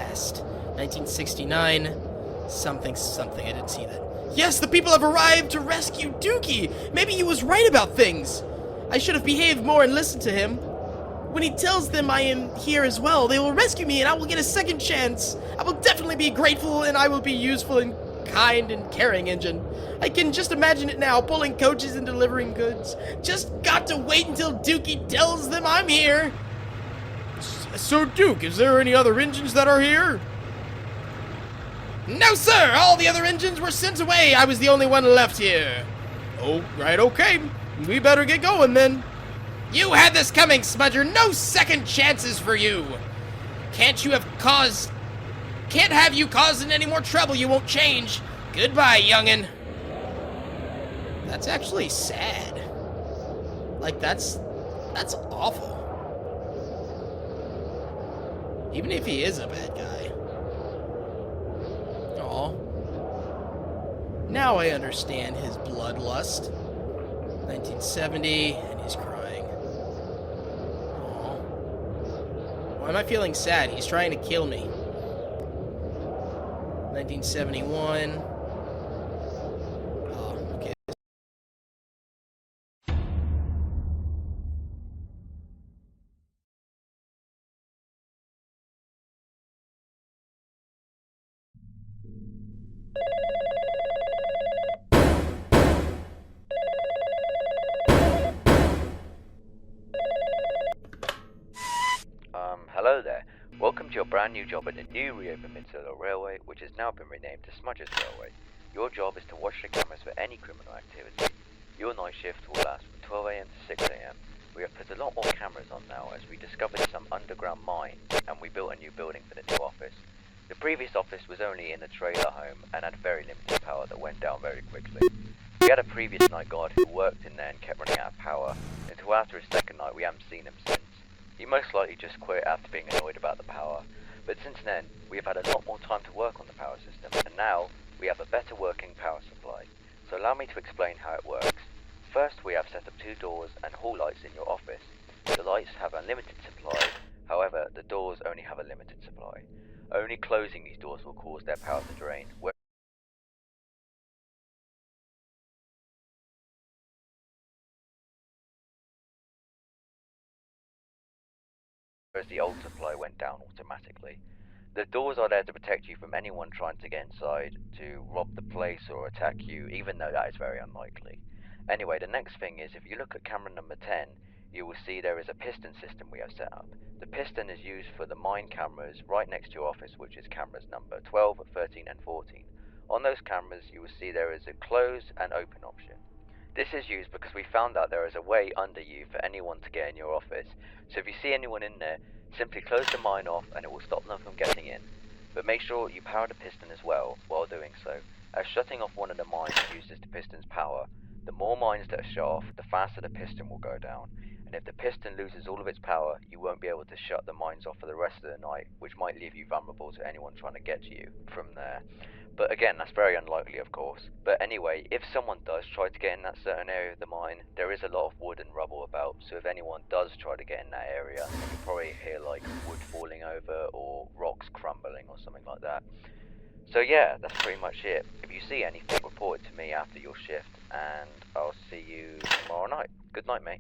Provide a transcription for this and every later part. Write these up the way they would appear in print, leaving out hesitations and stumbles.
test. 1969. Something, I didn't see that. Yes, the people have arrived to rescue Dookie! Maybe he was right about things! I should have behaved more and listened to him. When he tells them I am here as well, they will rescue me and I will get a second chance. I will definitely be grateful and I will be useful and kind and caring engine. I can just imagine it now, pulling coaches and delivering goods. Just got to wait until Dookie tells them I'm here. So, Duke, is there any other engines that are here? No, sir! All the other engines were sent away. I was the only one left here. Oh, right, okay. We better get going then. You had this coming, Smudger. No second chances for you. Can't have you causing any more trouble. You won't change. Goodbye, youngin'. That's actually sad. Like, that's awful. Even if he is a bad guy. Aw. Now I understand his bloodlust. 1970, and he's crying. Aw. Why am I feeling sad? He's trying to kill me. 1971. Oh, okay. Hello there. Welcome to your brand new job at the new reopened Midsolar Railway, which has now been renamed to Smudger's Railway. Your job is to watch the cameras for any criminal activity. Your night shift will last from 12 AM to 6 AM. We have put a lot more cameras on now as we discovered some underground mines and we built a new building for the new office. The previous office was only in a trailer home and had very limited power that went down very quickly. We had a previous night guard who worked in there and kept running out of power until after his second night. We haven't seen him since. He most likely just quit after being annoyed about the power, but since then, we have had a lot more time to work on the power system, and now we have a better working power supply. So allow me to explain how it works. First, we have set up 2 doors and hall lights in your office. The lights have unlimited supply, however, the doors only have a limited supply. Only closing these doors will cause their power to drain. Whereas the old supply went down automatically. The doors are there to protect you from anyone trying to get inside, to rob the place or attack you, even though that is very unlikely. Anyway, the next thing is, if you look at camera number 10, you will see there is a piston system we have set up. The piston is used for the mine cameras right next to your office, which is cameras number 12, 13 and 14. On those cameras you will see there is a close and open option. This is used because we found out there is a way under you for anyone to get in your office, so if you see anyone in there, simply close the mine off and it will stop them from getting in. But make sure you power the piston as well while doing so, as shutting off one of the mines uses the piston's power. The more mines that are shut off, the faster the piston will go down, and if the piston loses all of its power, you won't be able to shut the mines off for the rest of the night, which might leave you vulnerable to anyone trying to get to you from there. But again, that's very unlikely, of course. But anyway, if someone does try to get in that certain area of the mine, there is a lot of wood and rubble about, so if anyone does try to get in that area, you'll probably hear like wood falling over or rocks crumbling or something like that. So yeah, that's pretty much it. If you see anything, report it to me after your shift, and I'll see you tomorrow night. Good night, mate.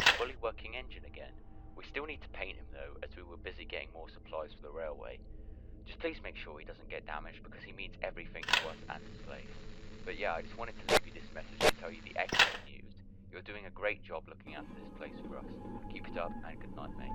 got a fully working engine again. We still need to paint him though, as we were busy getting more supplies for the railway. Just please make sure he doesn't get damaged because he means everything to us and this place. But yeah, I just wanted to leave you this message to tell you the excellent news. You're doing a great job looking after this place for us. Keep it up and good night, mate.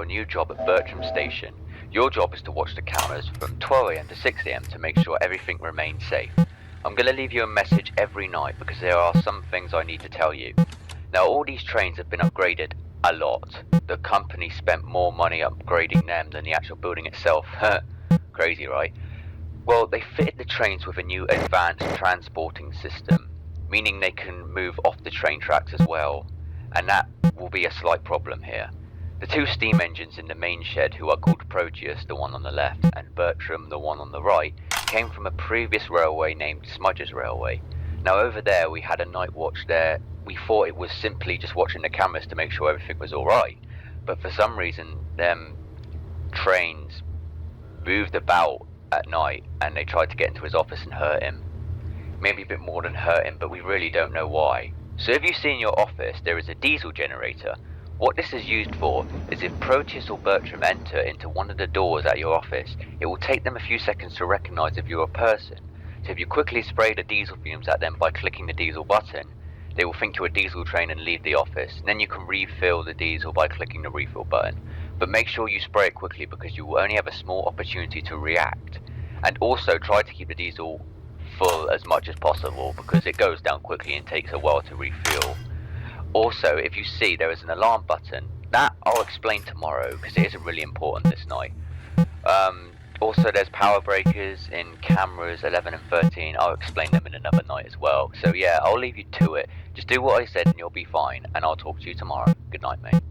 a new job at Bertram Station. Your job is to watch the cameras from 12 AM to 6 AM to make sure everything remains safe. I'm going to leave you a message every night because there are some things I need to tell you. Now, all these trains have been upgraded a lot. The company spent more money upgrading them than the actual building itself. Crazy, right? Well, they fitted the trains with a new advanced transporting system, meaning they can move off the train tracks as well, and that will be a slight problem here. The two steam engines in the main shed, who are called Proteus, the one on the left, and Bertram, the one on the right, came from a previous railway named Smudger's Railway. Now over there we had a night watch there. We thought it was simply just watching the cameras to make sure everything was alright, but for some reason them trains moved about at night and they tried to get into his office and hurt him. Maybe a bit more than hurt him, but we really don't know why. So if you see in your office there is a diesel generator, what this is used for is if Proteus or Bertram enter into one of the doors at your office, it will take them a few seconds to recognize if you're a person. So if you quickly spray the diesel fumes at them by clicking the diesel button, they will think you're a diesel train and leave the office. And then you can refill the diesel by clicking the refill button. But make sure you spray it quickly because you will only have a small opportunity to react. And also try to keep the diesel full as much as possible because it goes down quickly and takes a while to refuel. Also, if you see there is an alarm button, that I'll explain tomorrow because it isn't really important this night. Also, there's power breakers in cameras 11 and 13. I'll explain them in another night as well. So yeah, I'll leave you to it. Just do what I said and you'll be fine. And I'll talk to you tomorrow. Good night, mate.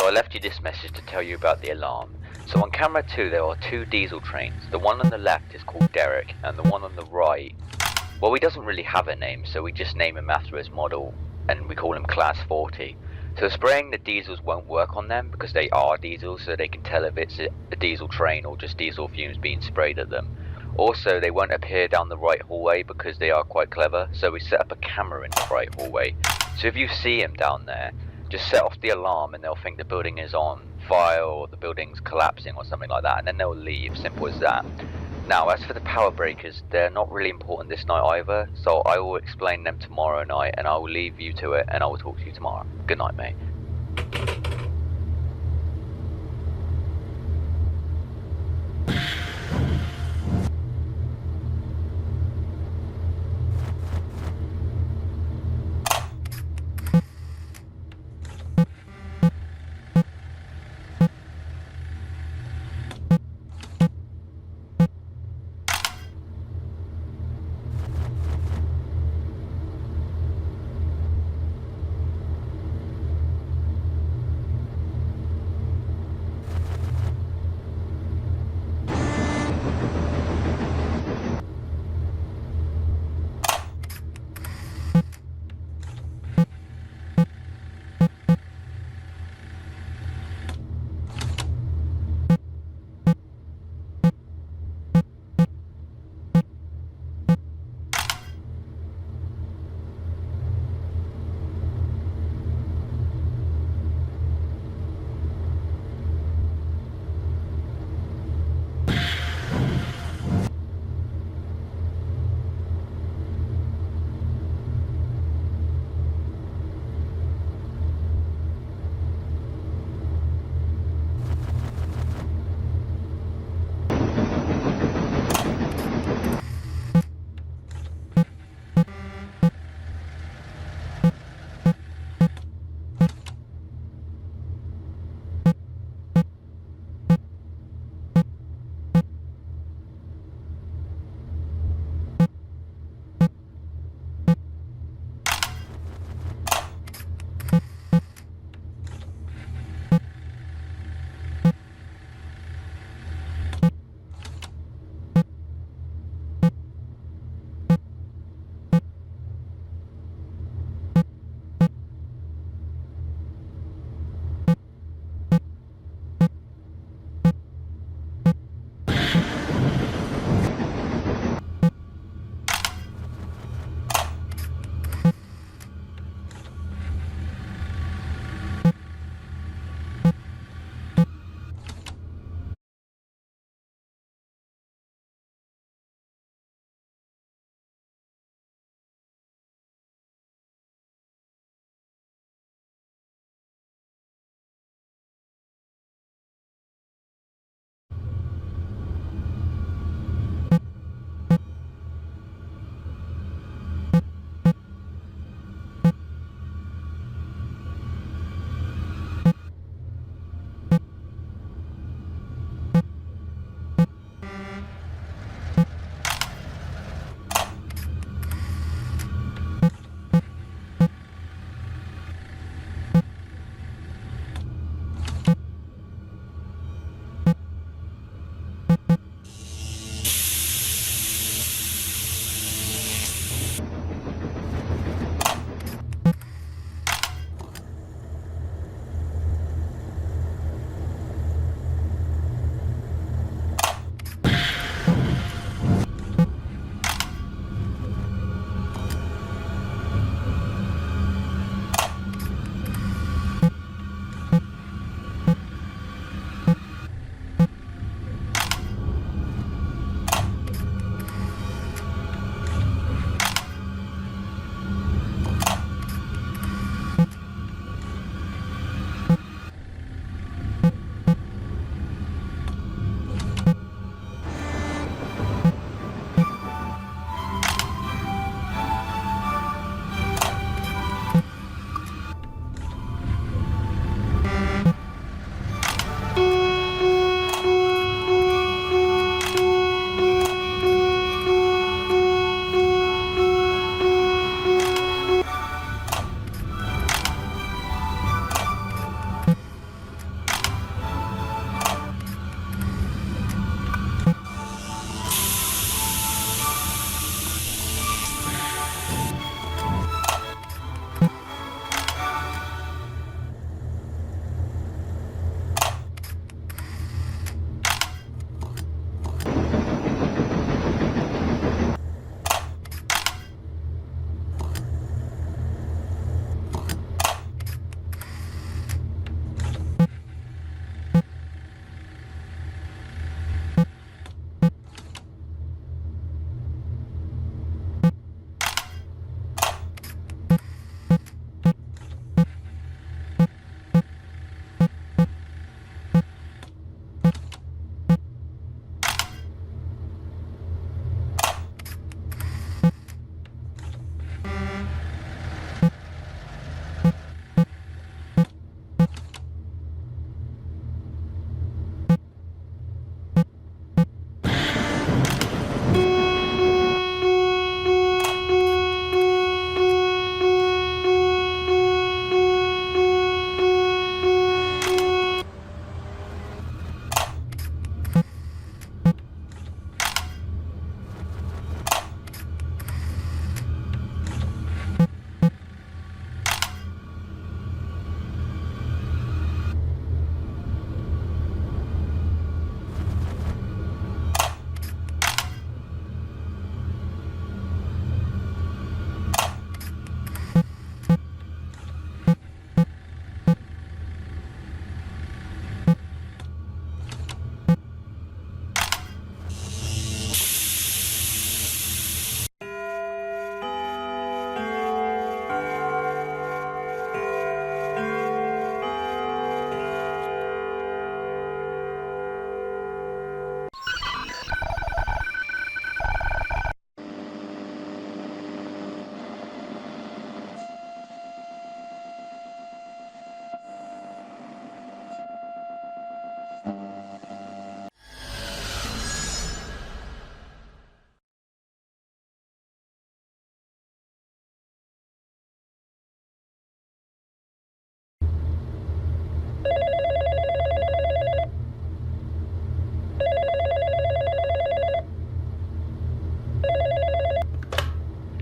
So I left you this message to tell you about the alarm. So on camera 2 there are 2 diesel trains. The one on the left is called Derek, and the one on the right, well, he doesn't really have a name, so we just name him after his model, and we call him Class 40. So spraying the diesels won't work on them because they are diesels, so they can tell if it's a diesel train or just diesel fumes being sprayed at them. Also, they won't appear down the right hallway because they are quite clever, so we set up a camera in the right hallway. So if you see him down there, just set off the alarm and they'll think the building is on fire or the building's collapsing or something like that, and then they'll leave, simple as that. Now, as for the power breakers, they're not really important this night either, so I will explain them tomorrow night, and I will leave you to it, and I will talk to you tomorrow. Good night, mate.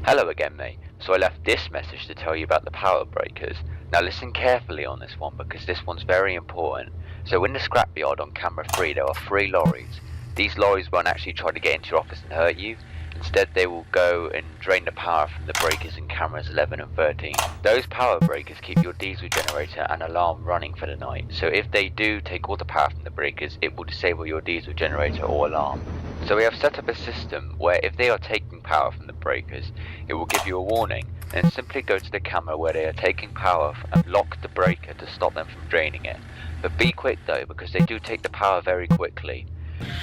Hello again, mate. So I left this message to tell you about the power breakers. Now listen carefully on this one because this one's very important. So in the scrapyard on camera 3 there are 3 lorries. These lorries won't actually try to get into your office and hurt you. Instead they will go and drain the power from the breakers in cameras 11 and 13. Those power breakers keep your diesel generator and alarm running for the night. So if they do take all the power from the breakers, it will disable your diesel generator or alarm. So we have set up a system where if they are taking power from the breakers, it will give you a warning, and simply go to the camera where they are taking power and lock the breaker to stop them from draining it. But be quick though, because they do take the power very quickly.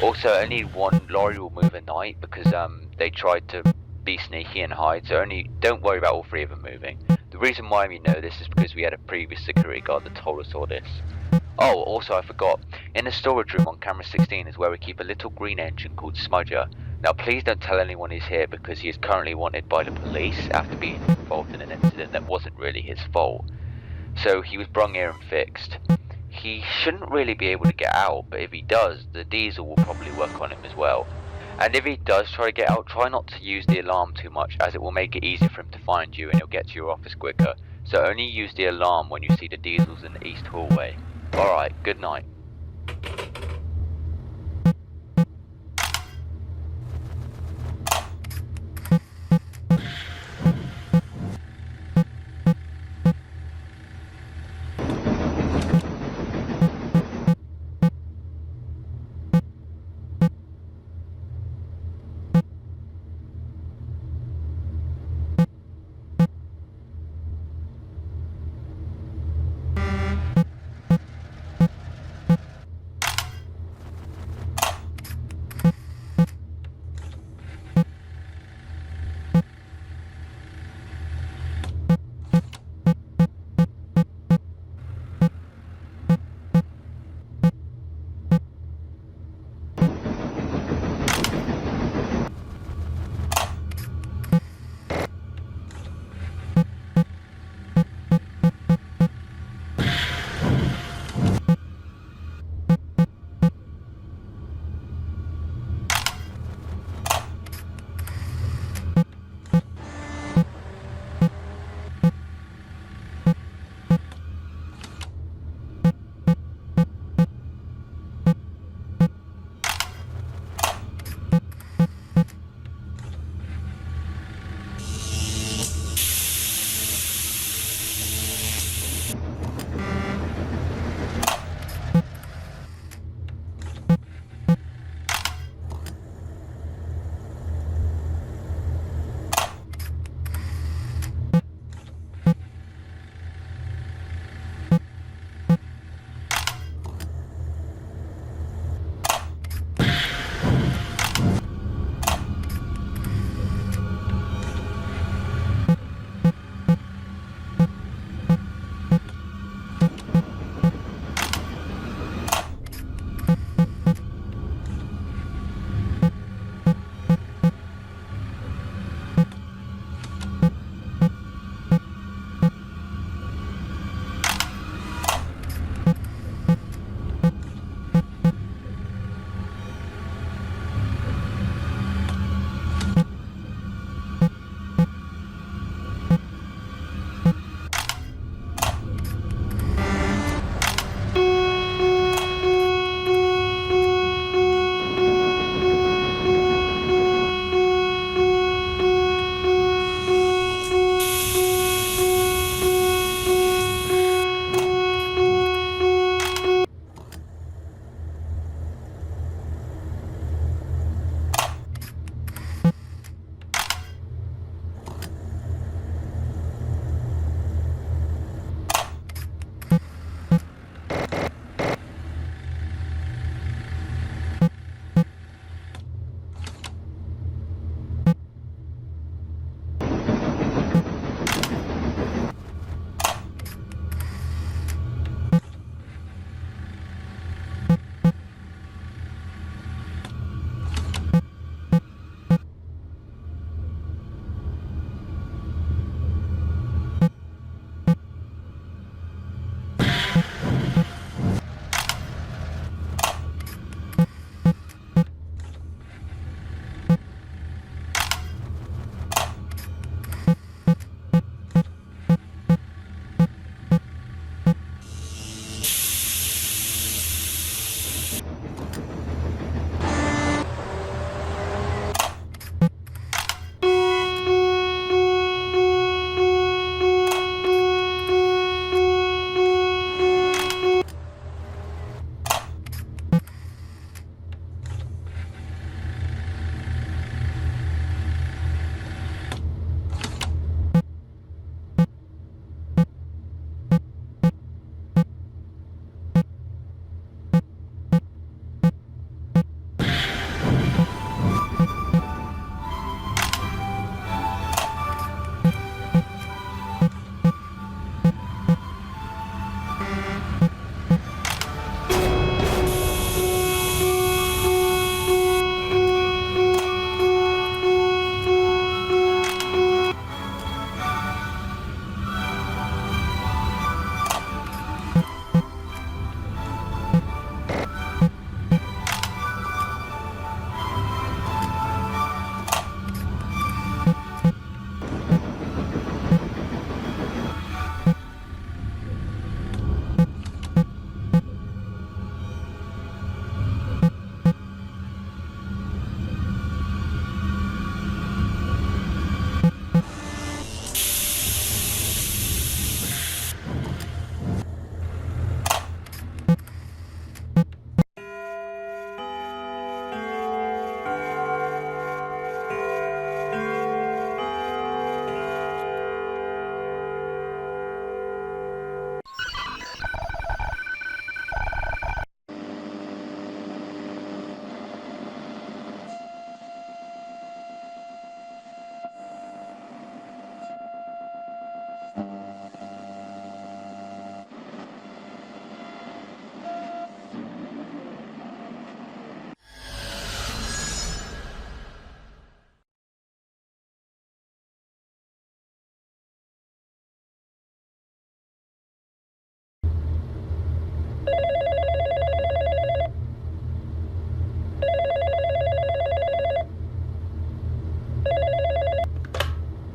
Also, only one lorry will move at night because they tried to be sneaky and hide, so only don't worry about all 3 of them moving. The reason why we know this is because we had a previous security guard that told us all this. Oh, also I forgot, in the storage room on camera 16 is where we keep a little green engine called Smudger. Now please don't tell anyone he's here because he is currently wanted by the police after being involved in an incident that wasn't really his fault. So he was brung here and fixed. He shouldn't really be able to get out, but if he does, the diesel will probably work on him as well. And if he does try to get out, try not to use the alarm too much as it will make it easier for him to find you and he'll get to your office quicker. So only use the alarm when you see the diesels in the east hallway. Alright, good night.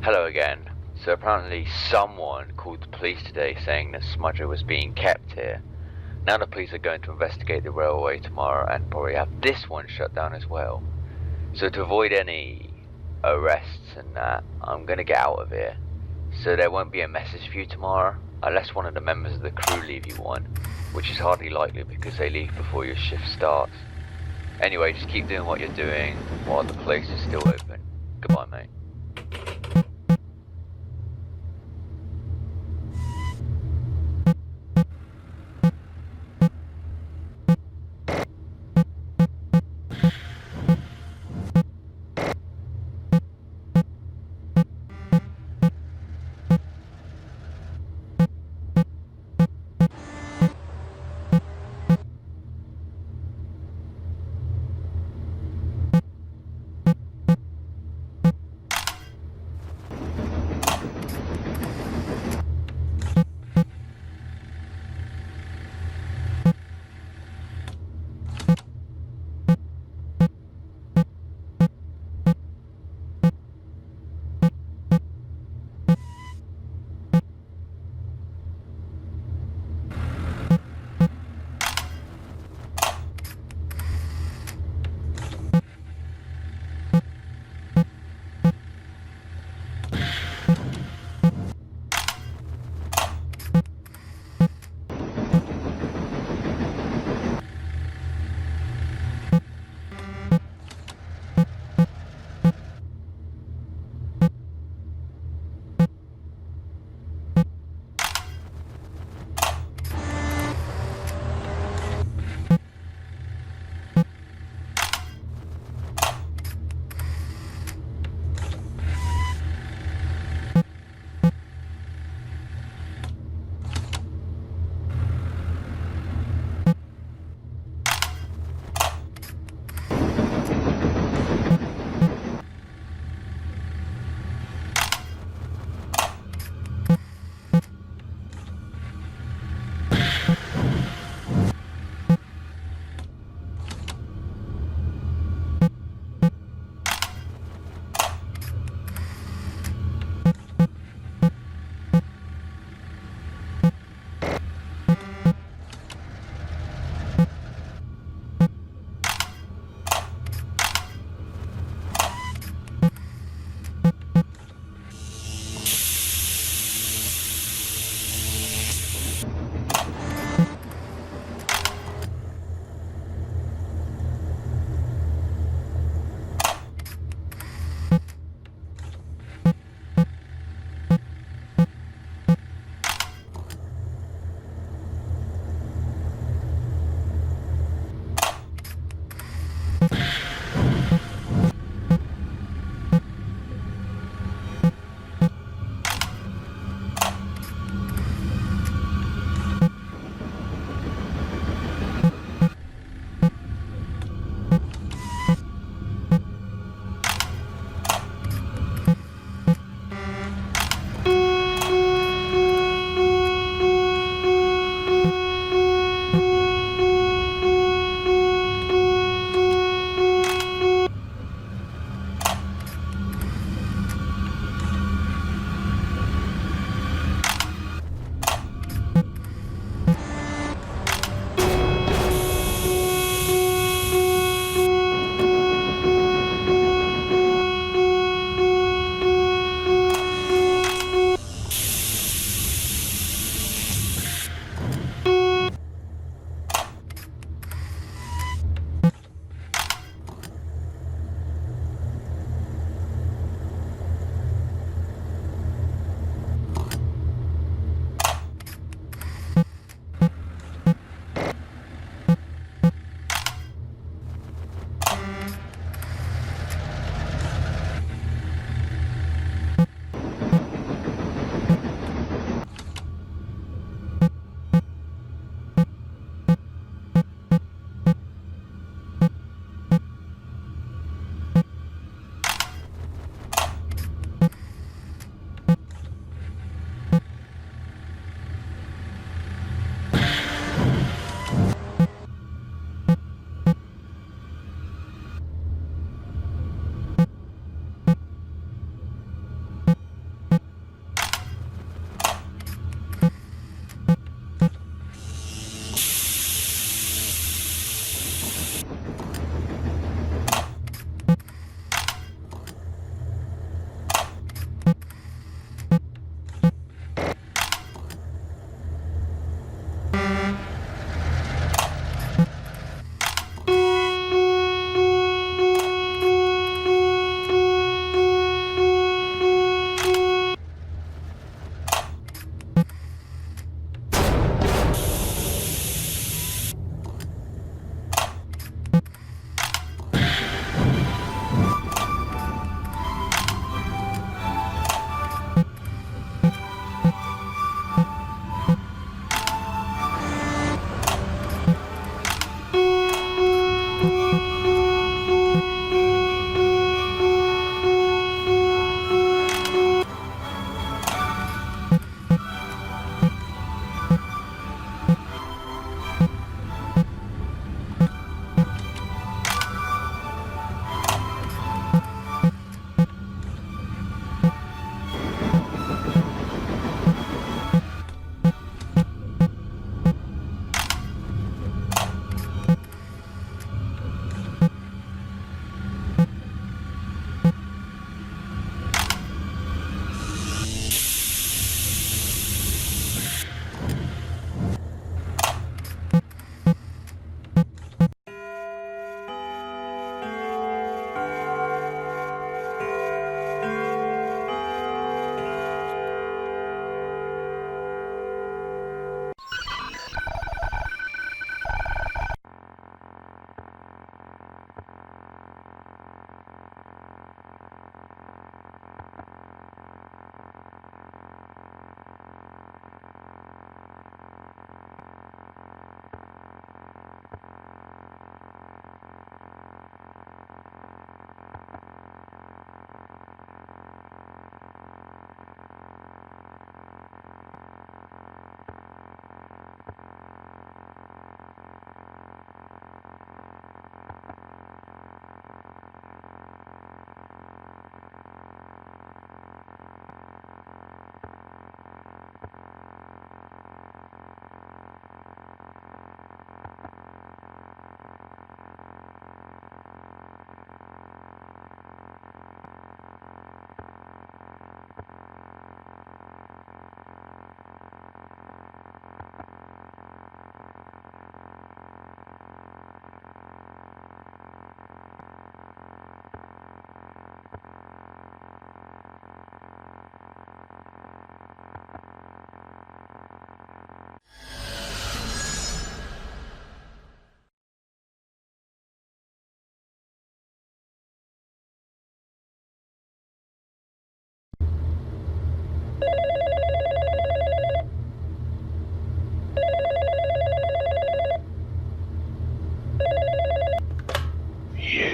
Hello again. So apparently someone called the police today saying that Smudger was being kept here. Now the police are going to investigate the railway tomorrow and probably have this one shut down as well. So to avoid any arrests and that, I'm gonna get out of here. So there won't be a message for you tomorrow, unless one of the members of the crew leave you one, which is hardly likely because they leave before your shift starts. Anyway, just keep doing what you're doing while the place is still open. Goodbye, mate.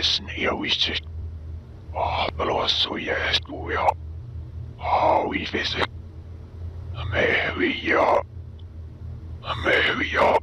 Sneeuwitjes. Blosso stuja. Hauivese. Mehviä. Mehviä.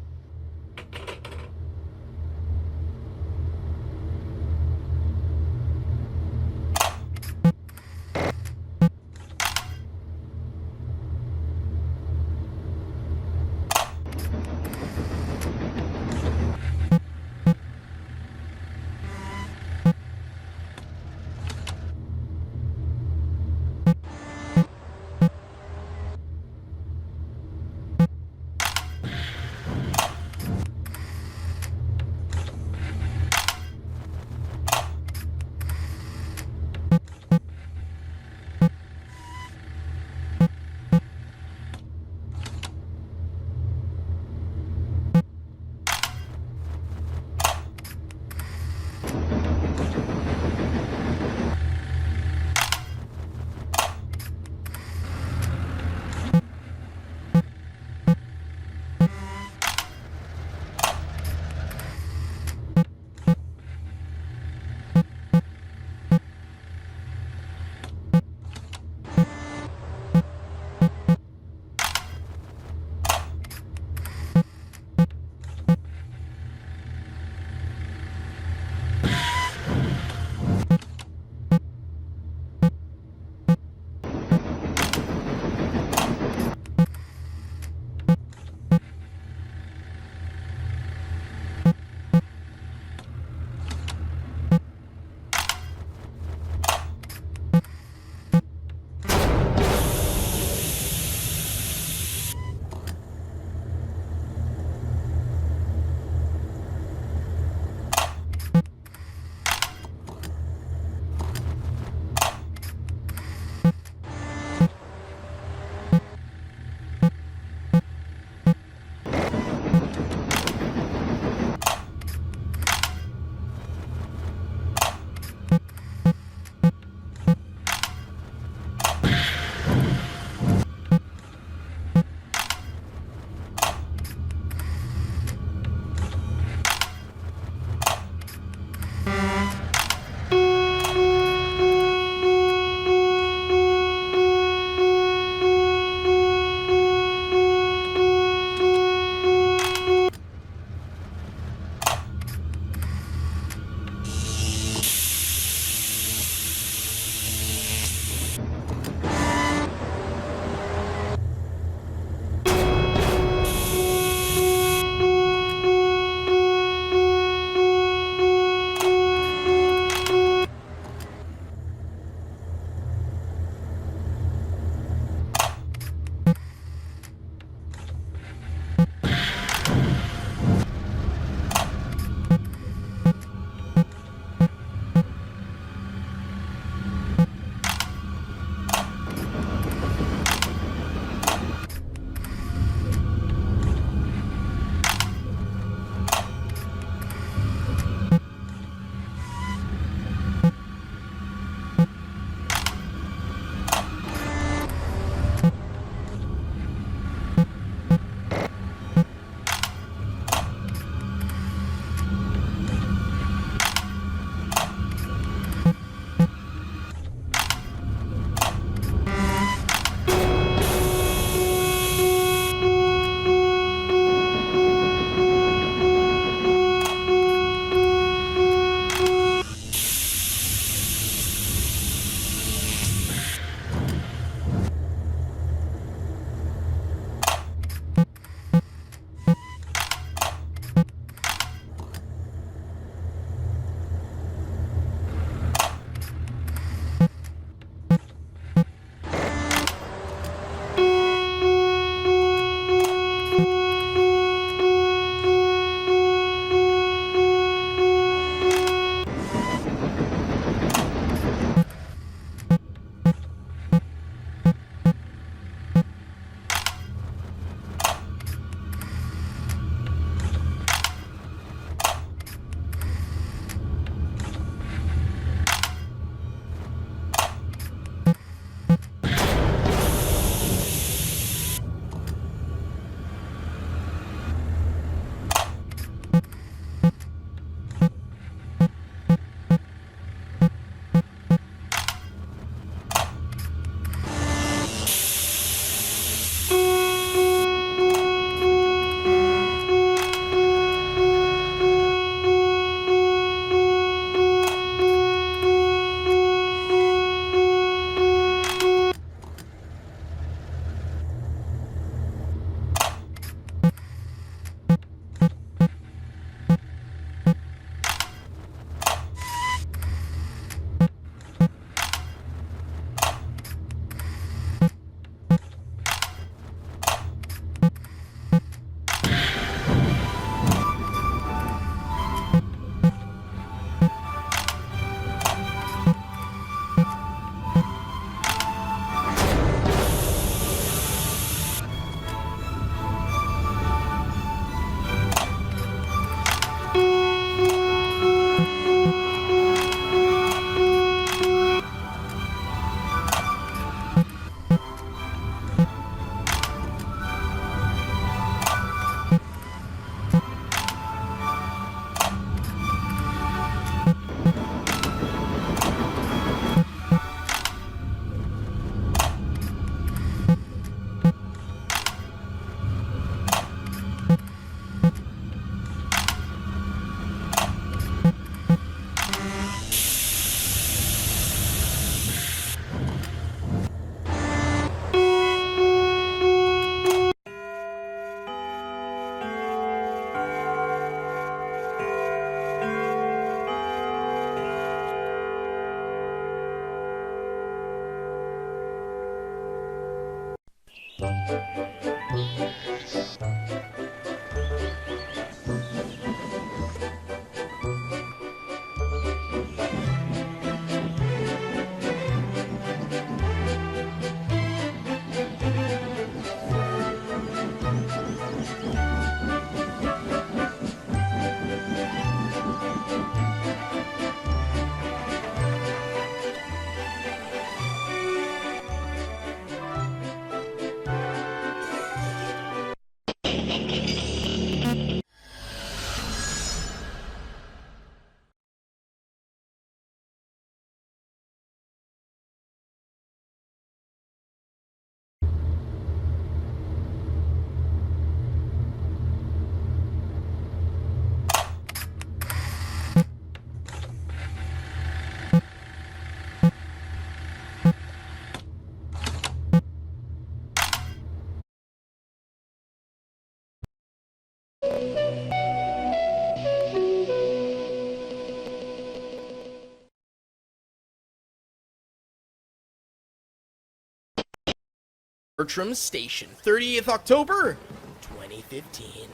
Bertram Station, 30th October, 2015.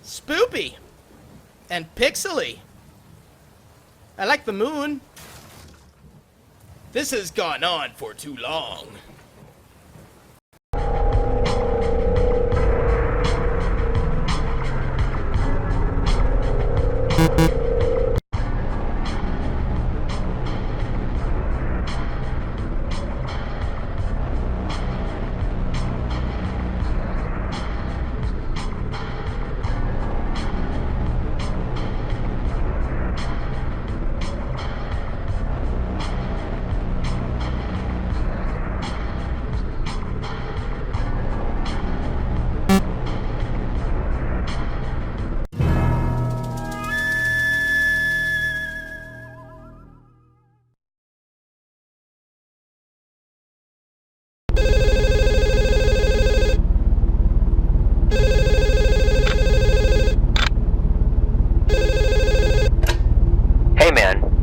Spoopy and pixely. I like the moon. This has gone on for too long.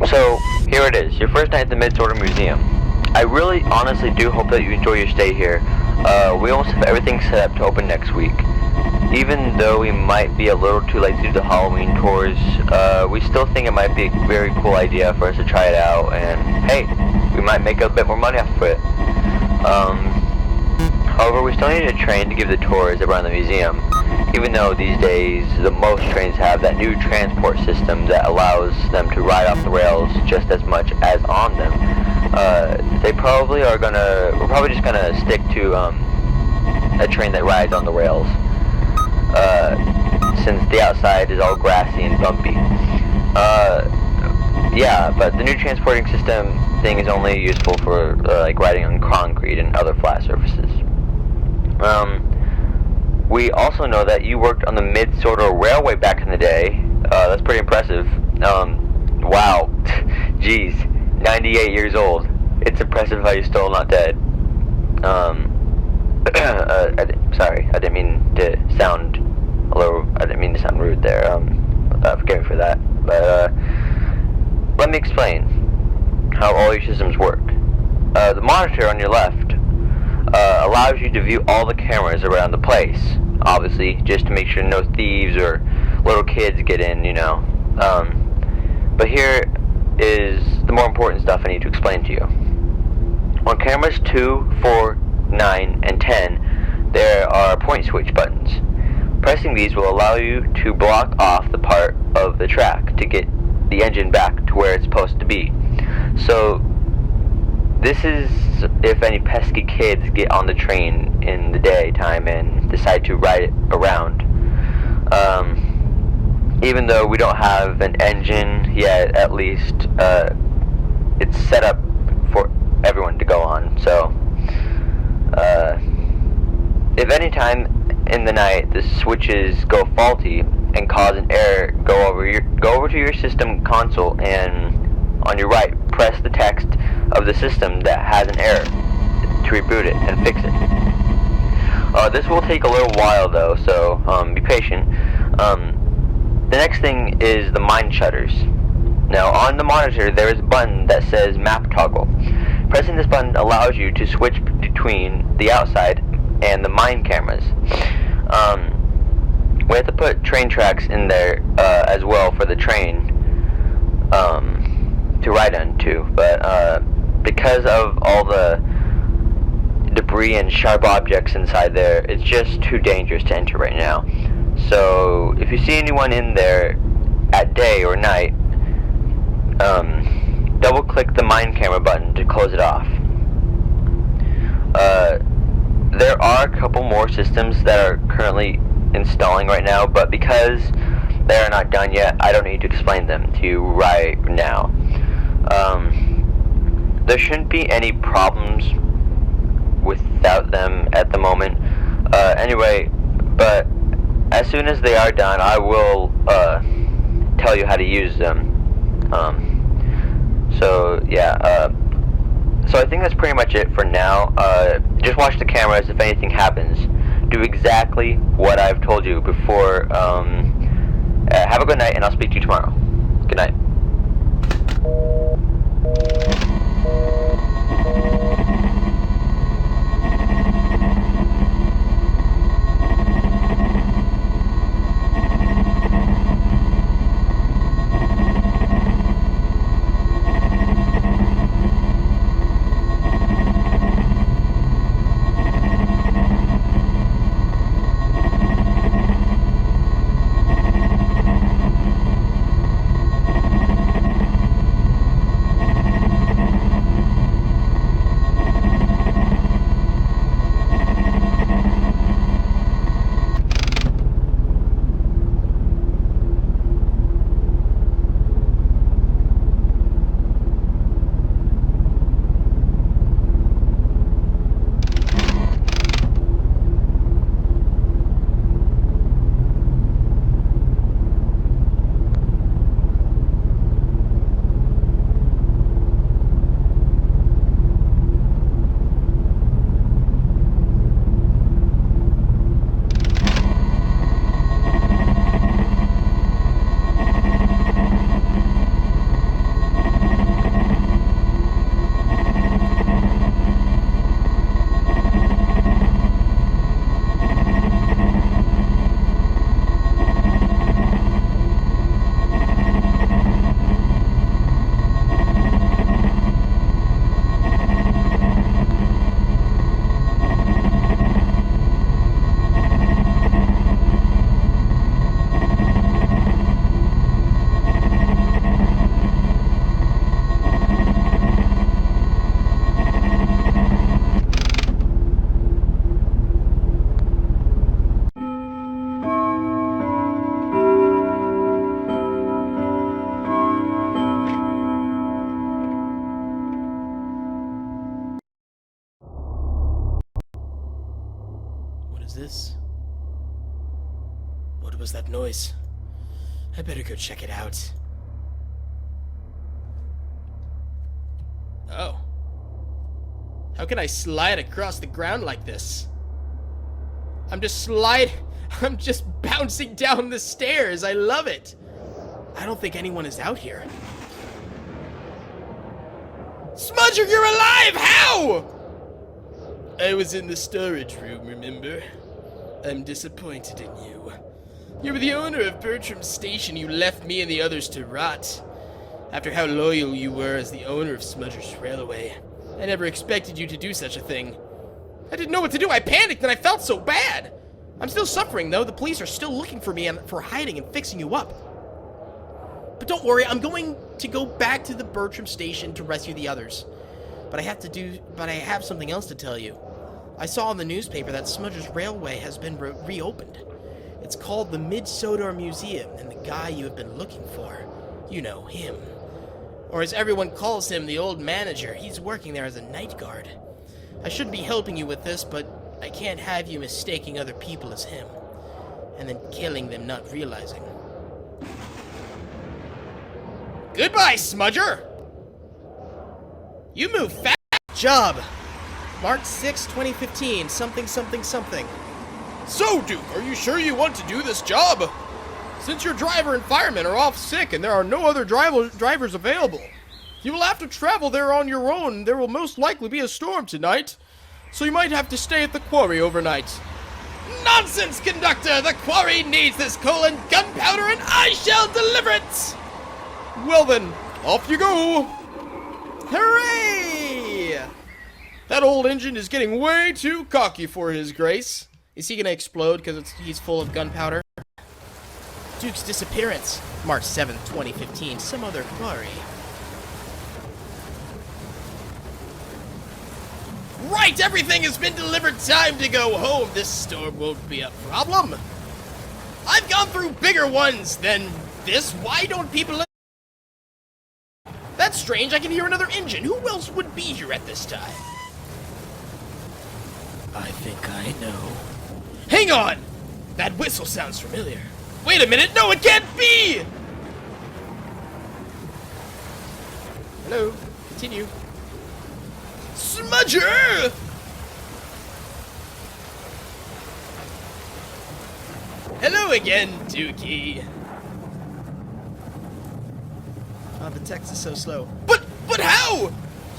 So, here it is, your first night at the Mid-Sorter Museum. I really honestly do hope that you enjoy your stay here. We almost have everything set up to open next week. Even though we might be a little too late to do the Halloween tours, we still think it might be a very cool idea for us to try it out, and hey, we might make a bit more money off of it. However, we still need a train to give the tours around the museum. Even though these days the most trains have that new transport system that allows them to ride off the rails just as much as on them, we're probably just gonna stick to a train that rides on the rails, since the outside is all grassy and bumpy. Yeah, but the new transporting system thing is only useful for like riding on concrete and other flat surfaces. We also know that you worked on the Mid-Sorter Railway back in the day. That's pretty impressive. Wow. Jeez. 98 years old. It's impressive how you're still not dead. Sorry, I didn't mean to sound rude there. Forgive me for that. But, let me explain how all your systems work. The monitor on your left allows you to view all the cameras around the place, obviously, just to make sure no thieves or little kids get in, you know. But here is the more important stuff I need to explain to you. On cameras 2, 4, 9, and 10, there are point switch buttons. Pressing these will allow you to block off the part of the track to get the engine back to where it's supposed to be. So this is if any pesky kids get on the train in the daytime and decide to ride it around. Even though we don't have an engine yet, at least it's set up for everyone to go on. So if any time in the night the switches go faulty and cause an error, go over to your system console and on your right press the text of the system that has an error to reboot it and fix it. This will take a little while though, so be patient. The next thing is the mine shutters. Now on the monitor there is a button that says map toggle. Pressing this button allows you to switch between the outside and the mine cameras. We have to put train tracks in there as well for the train to ride into, but because of all the debris and sharp objects inside there, it's just too dangerous to enter right now. So if you see anyone in there at day or night, double click the mine camera button to close it off. There are a couple more systems that are currently installing right now, but because they are not done yet, I don't need to explain them to you right now. There shouldn't be any problems without them at the moment. Anyway, but as soon as they are done, I will tell you how to use them. So yeah, so I think that's pretty much it for now. Just watch the cameras. If anything happens, do exactly what I've told you before. Have a good night, and I'll speak to you tomorrow. Good night. This? What was that noise? I better go check it out. Oh. How can I slide across the ground like this? I'm just bouncing down the stairs. I love it. I don't think anyone is out here. Smudger, you're alive! How? I was in the storage room, remember? I'm disappointed in you. You were the owner of Bertram's station. You left me and the others to rot. After how loyal you were as the owner of Smudger's Railway, I never expected you to do such a thing. I didn't know what to do. I panicked and I felt so bad. I'm still suffering, though. The police are still looking for me and for hiding and fixing you up. But don't worry, I'm going to go back to the Bertram station to rescue the others. But I have something else to tell you. I saw in the newspaper that Smudger's Railway has been reopened. It's called the Mid-Sodor Museum, and the guy you have been looking for, you know, him. Or as everyone calls him, the old manager, he's working there as a night guard. I should be helping you with this, but I can't have you mistaking other people as him, and then killing them not realizing. Goodbye, Smudger! You move fast! Job! March 6, 2015, something. So, Duke, are you sure you want to do this job? Since your driver and fireman are off sick and there are no other drivers available, You will have to travel there on your own. There will most likely be a storm tonight, so you might have to stay at the quarry overnight. Nonsense, conductor! The quarry needs this coal and gunpowder, and I shall deliver it! Well then, off you go! Hooray! That old engine is getting way too cocky for his grace. Is he gonna explode because he's full of gunpowder? Duke's disappearance. March 7th, 2015. Some other quarry. Right, everything has been delivered. Time to go home. This storm won't be a problem. I've gone through bigger ones than this. Why don't people... That's strange. I can hear another engine. Who else would be here at this time? I think I know. Hang on! That whistle sounds familiar. Wait a minute. No, it can't be! Hello. Continue. Smudger! Hello again, Dookie. Oh, the text is so slow. But how?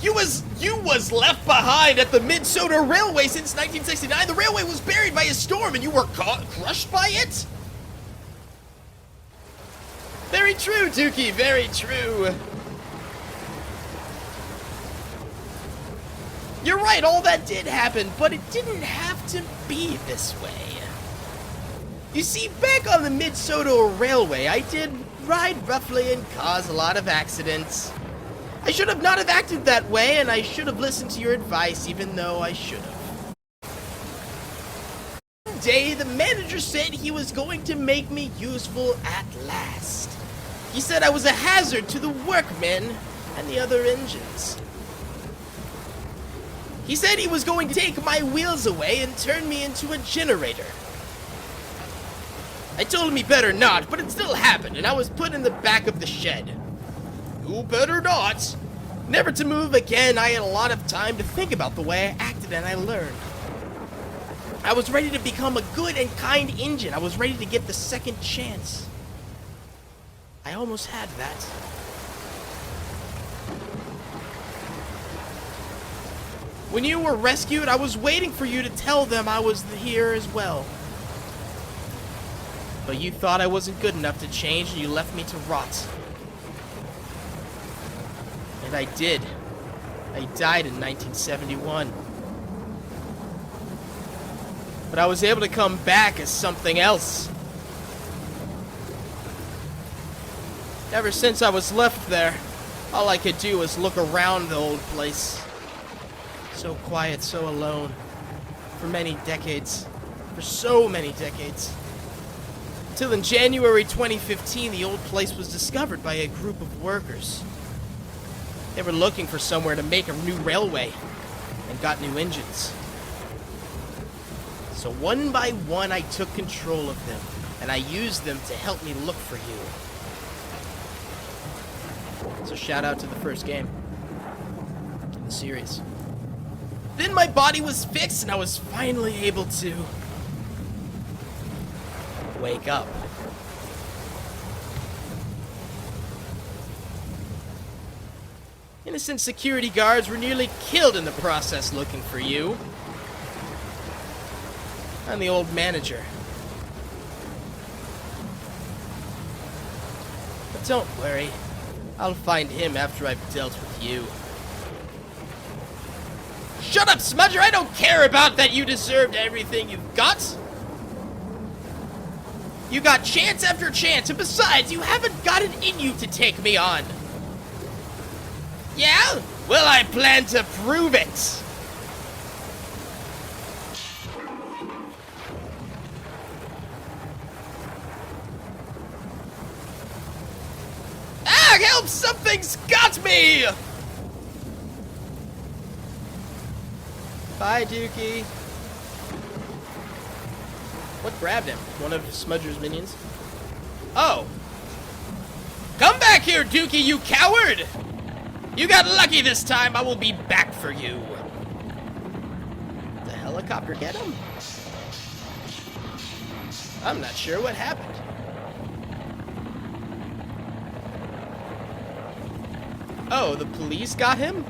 You was left behind at the Minnesota Railway since 1969. The railway was buried by a storm and you were crushed by it? Very true, Dookie, very true. You're right, all that did happen, but it didn't have to be this way. You see, back on the Minnesota Railway, I did ride roughly and cause a lot of accidents. I should have not have acted that way, and I should have listened to your advice, even though I should have. One day, the manager said he was going to make me useful at last. He said I was a hazard to the workmen and the other engines. He said he was going to take my wheels away and turn me into a generator. I told him he better not, but it still happened, and I was put in the back of the shed. You better not. Never to move again. I had a lot of time to think about the way I acted, and I learned. I was ready to become a good and kind engine. I was ready to get the second chance. I almost had that. When you were rescued, I was waiting for you to tell them I was here as well. But you thought I wasn't good enough to change, and you left me to rot. And I did. I died in 1971. But I was able to come back as something else. Ever since I was left there, all I could do was look around the old place. So quiet, so alone. For many decades. For so many decades. Until in January 2015, the old place was discovered by a group of workers. They were looking for somewhere to make a new railway, and got new engines. So one by one, I took control of them, and I used them to help me look for you. So shout out to the first game in the series. Then my body was fixed, and I was finally able to wake up. Innocent security guards were nearly killed in the process looking for you. I'm the old manager. But don't worry. I'll find him after I've dealt with you. Shut up, Smudger! I don't care about that. You deserved everything you've got. You got chance after chance, and besides, you haven't got it in you to take me on. Yeah? Well, I plan to prove it. Ah, help! Something's got me! Bye, Dookie. What grabbed him? One of Smudger's minions? Oh. Come back here, Dookie, you coward! You got lucky this time. I will be back for you. Did the helicopter get him? I'm not sure what happened. Oh, the police got him?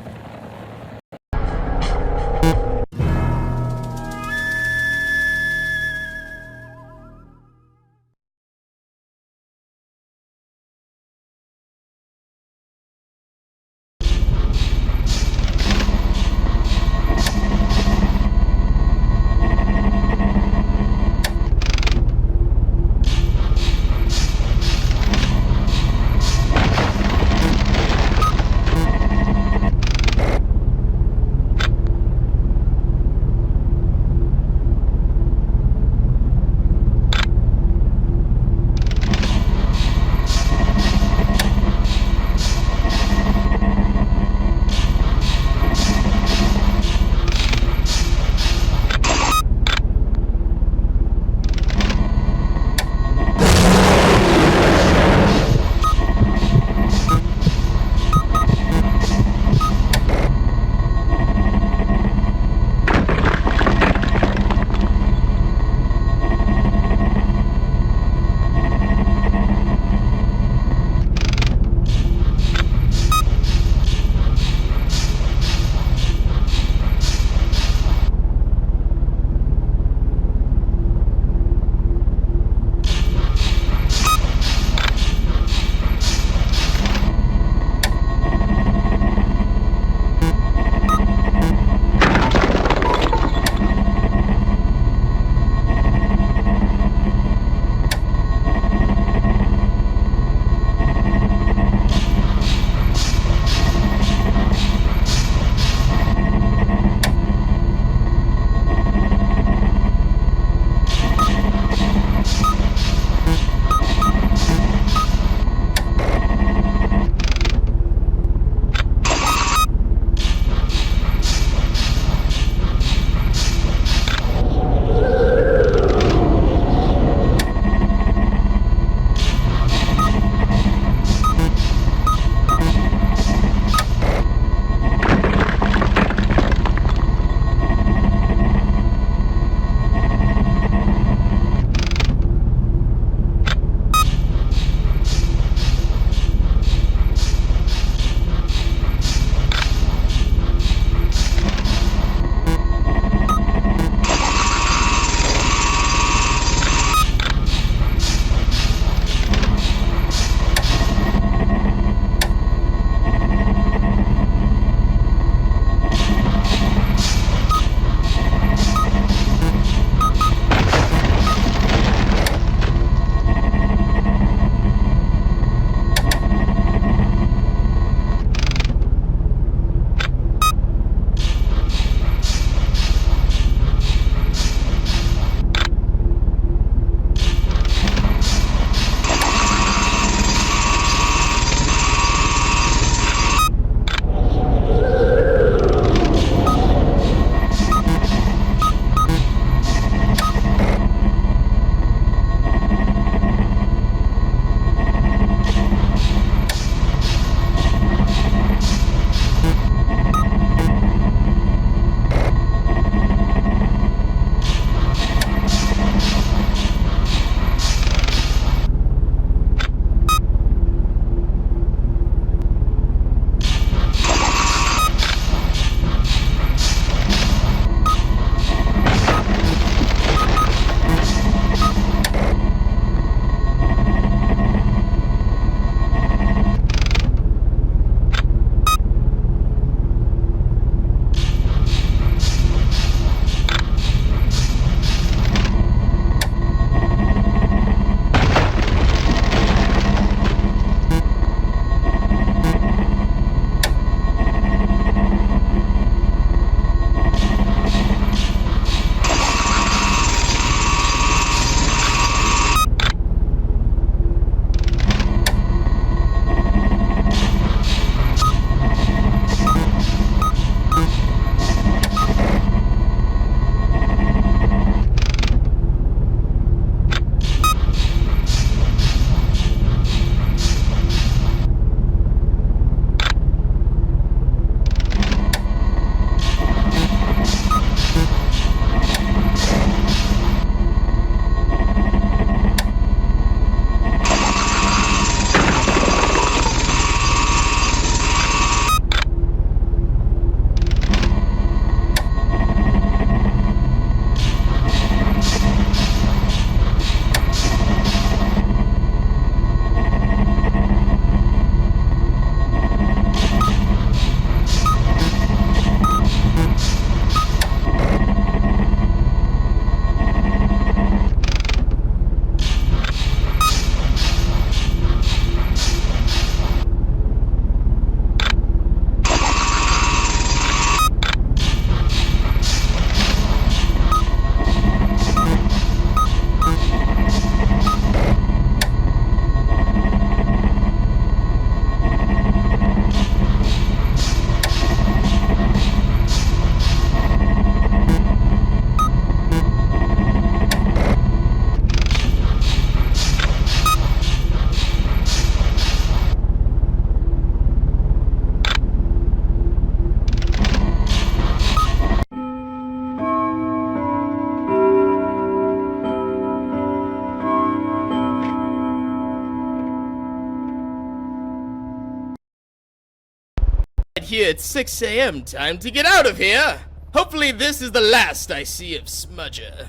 Here at 6 a.m. Time to get out of here. Hopefully this is the last I see of Smudger.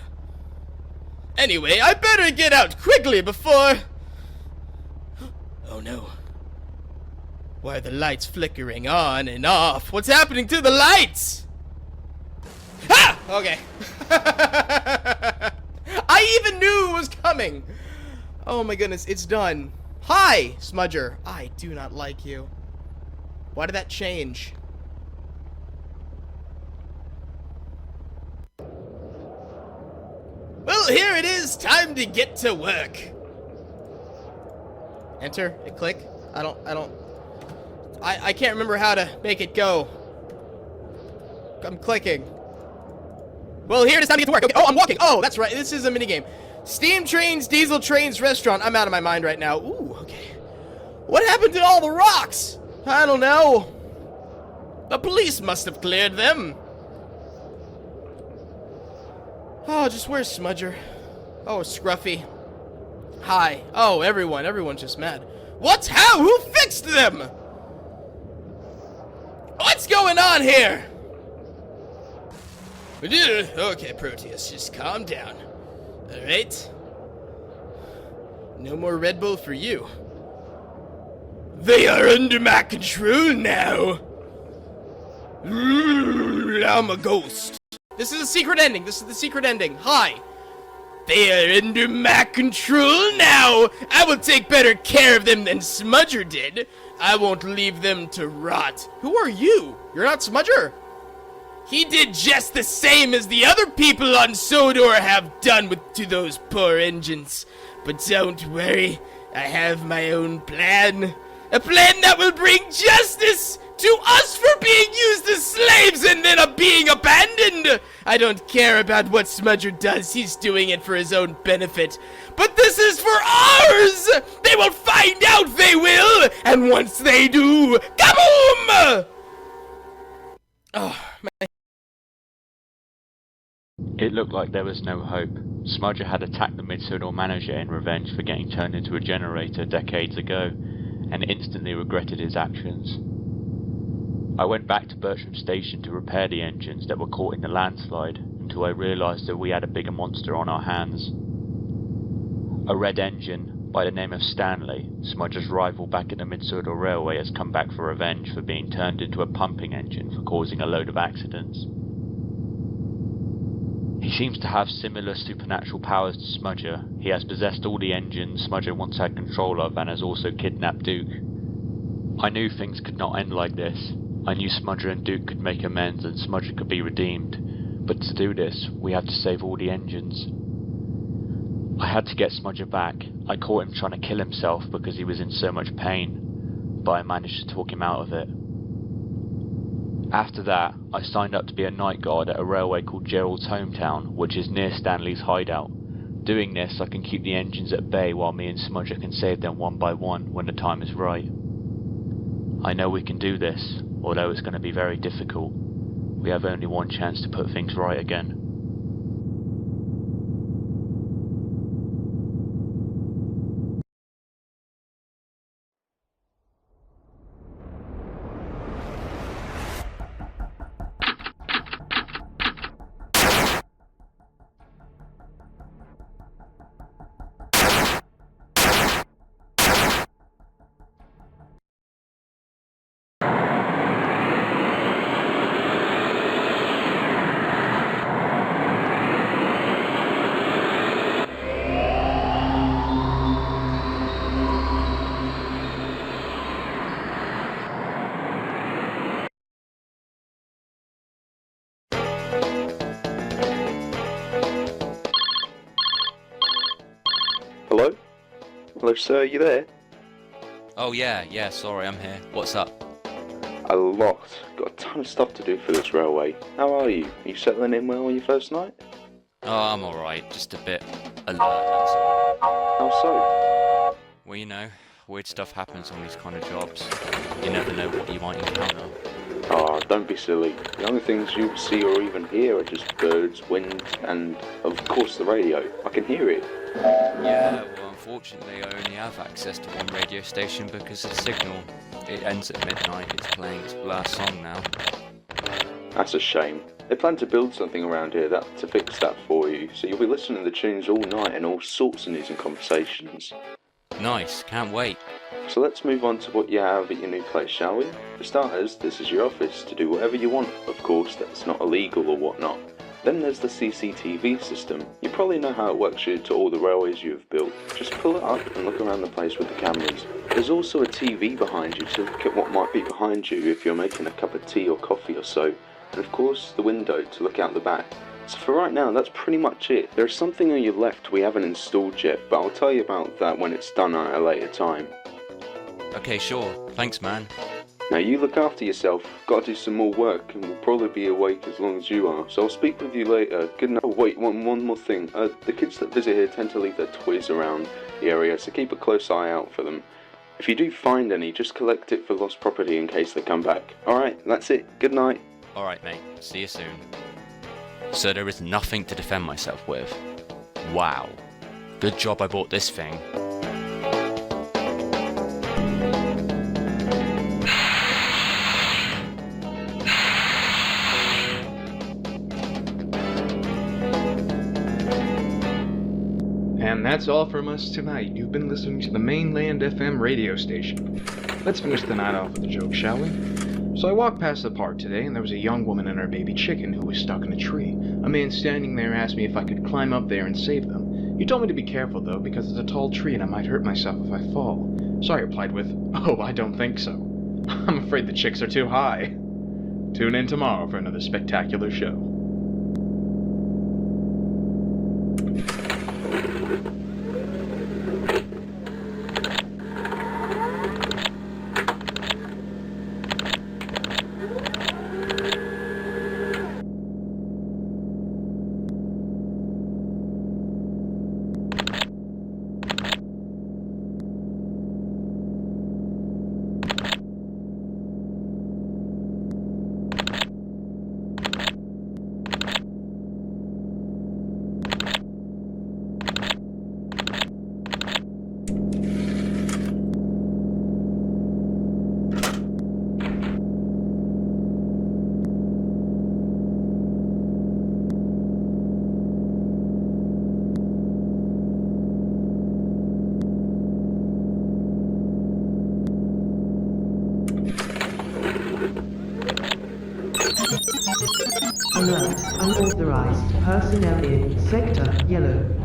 Anyway, I better get out quickly before... Oh no. Why are the lights flickering on and off? What's happening to the lights? Ah! Okay. I even knew it was coming. Oh my goodness, it's done. Hi, Smudger. I do not like you. Why did that change? Well, here it is. Time to get to work. Enter. Click. I can't remember how to make it go. I'm clicking. Well, here it is. Time to get to work. Okay. Oh, I'm walking. Oh, that's right. This is a minigame. Steam trains, diesel trains, restaurant. I'm out of my mind right now. Ooh, okay. What happened to all the rocks? I don't know. The police must have cleared them. Oh, just where's Smudger? Oh, Scruffy. Hi. Oh, everyone's just mad. What's how? Who fixed them? What's going on here? Okay, Proteus, just calm down. Alright? No more Red Bull for you. They are under my control now. I'm a ghost. This is a secret ending. This is the secret ending. Hi. They are under my control now. I will take better care of them than Smudger did. I won't leave them to rot. Who are you? You're not Smudger. He did just the same as the other people on Sodor have done to those poor engines. But don't worry, I have my own plan. A plan that will bring justice to us for being used as slaves and then being abandoned. I don't care about what Smudger does. He's doing it for his own benefit. But this is for ours! They will find out, they will! And once they do, kaboom! Oh, man. It looked like there was no hope. Smudger had attacked the Midsodor manager in revenge for getting turned into a generator decades ago, and instantly regretted his actions. I went back to Bertram Station to repair the engines that were caught in the landslide until I realised that we had a bigger monster on our hands. A red engine, by the name of Stanley, Smudger's rival back at the Midsodor Railway, has come back for revenge for being turned into a pumping engine for causing a load of accidents. He seems to have similar supernatural powers to Smudger. He has possessed all the engines Smudger once had control of and has also kidnapped Duke. I knew things could not end like this. I knew Smudger and Duke could make amends and Smudger could be redeemed. But to do this, we had to save all the engines. I had to get Smudger back. I caught him trying to kill himself because he was in so much pain, but I managed to talk him out of it. After that, I signed up to be a night guard at a railway called Gerald's Hometown, which is near Stanley's hideout. Doing this, I can keep the engines at bay while me and Smudger can save them one by one when the time is right. I know we can do this, although it's going to be very difficult. We have only one chance to put things right again. Hello? Hello, sir, are you there? Oh yeah, sorry, I'm here. What's up? A lot. Got a ton of stuff to do for this railway. How are you? Are you settling in well on your first night? Oh, I'm alright, just a bit alert, that's all. How so? Well, you know, weird stuff happens on these kind of jobs. You never know what you might encounter. Ah, don't be silly. The only things you see or even hear are just birds, wind, and, of course, the radio. I can hear it. Yeah, well, unfortunately, I only have access to one radio station because of the signal. It ends at midnight. It's playing its last song now. That's a shame. They plan to build something around here to fix that for you, so you'll be listening to the tunes all night and all sorts of news and conversations. Nice, can't wait. So let's move on to what you have at your new place, shall we? For starters, this is your office to do whatever you want, of course, that's not illegal or whatnot. Then there's the CCTV system. You probably know how it works due to all the railways you have built. Just pull it up and look around the place with the cameras. There's also a TV behind you to look at what might be behind you if you're making a cup of tea or coffee or so. And of course, the window to look out the back. So for right now, that's pretty much it. There's something on your left we haven't installed yet, but I'll tell you about that when it's done at a later time. Okay, sure. Thanks, man. Now you look after yourself, gotta do some more work, and we'll probably be awake as long as you are, so I'll speak with you later. Good night. Oh wait, one more thing. The kids that visit here tend to leave their toys around the area, so keep a close eye out for them. If you do find any, just collect it for lost property in case they come back. Alright, that's it. Good night. Alright, mate. See you soon. So there is nothing to defend myself with. Wow. Good job I bought this thing. And that's all from us tonight. You've been listening to the Mainland FM radio station. Let's finish the night off with a joke, shall we? So I walked past the park today, and there was a young woman and her baby chicken who was stuck in a tree. A man standing there asked me if I could climb up there and save them. He told me to be careful, though, because it's a tall tree and I might hurt myself if I fall. So I replied with, "Oh, I don't think so. I'm afraid the chicks are too high." Tune in tomorrow for another spectacular show. Alert. Unauthorized personnel in Sector Yellow.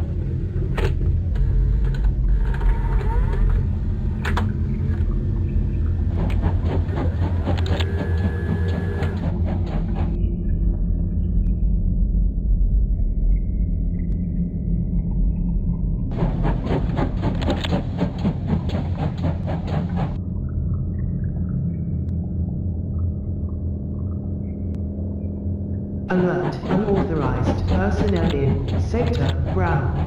Alert. Unauthorized personnel in Sector Brown.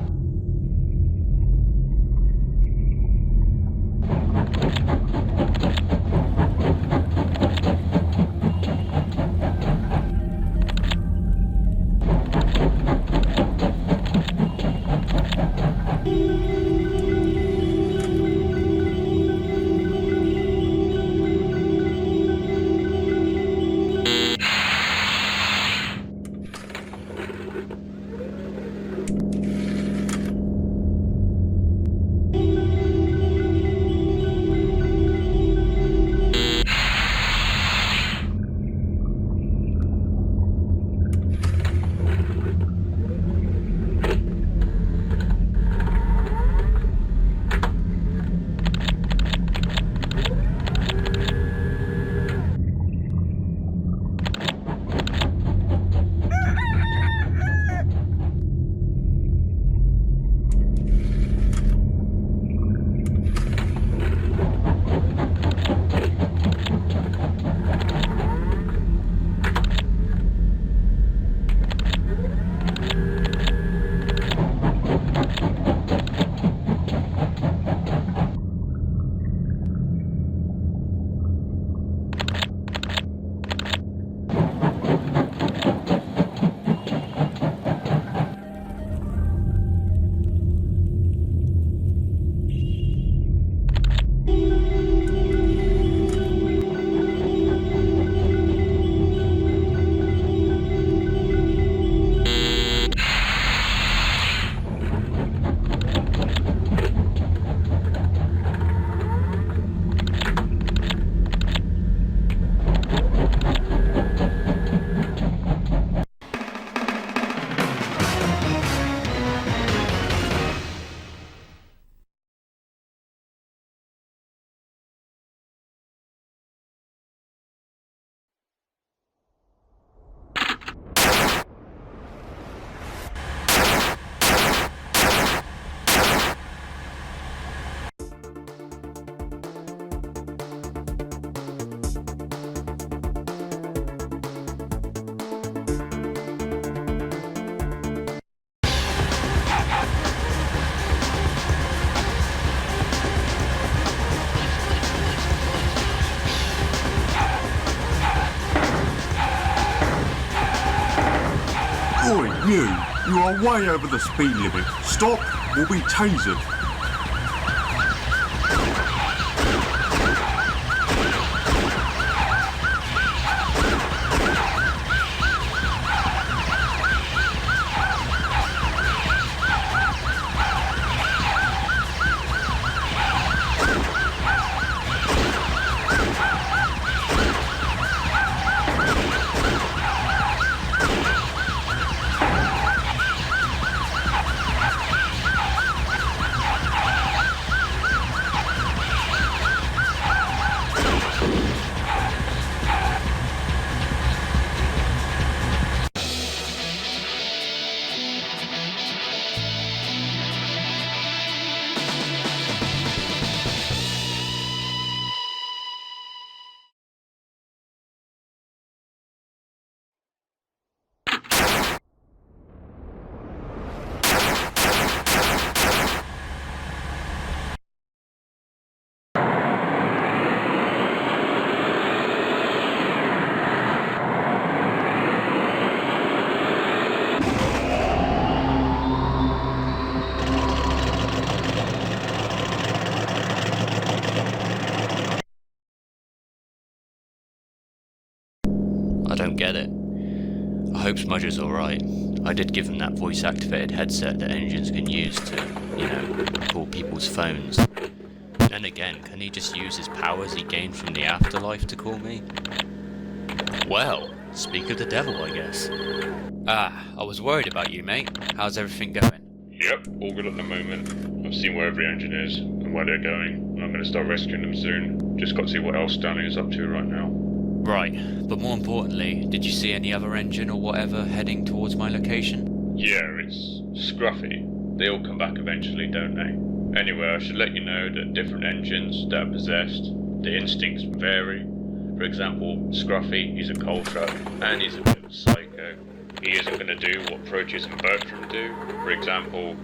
You are way over the speed limit. Stop, we'll be tasered. I don't get it. I hope Smudger's alright. I did give him that voice-activated headset that engines can use to, call people's phones. Then again, can he just use his powers he gained from the afterlife to call me? Well, speak of the devil, I guess. I was worried about you, mate. How's everything going? Yep, all good at the moment. I've seen where every engine is and where they're going, and I'm going to start rescuing them soon. Just got to see what else Stanley is up to right now. Right, but more importantly, did you see any other engine or whatever heading towards my location? Yeah, it's scruffy. They all come back eventually, don't they? Anyway, I should let you know that different engines that are possessed, the instincts vary. For example, Scruffy, he's a coal truck, and he's a bit of a psycho. He isn't going to do what Proteus and Bertram do. For example,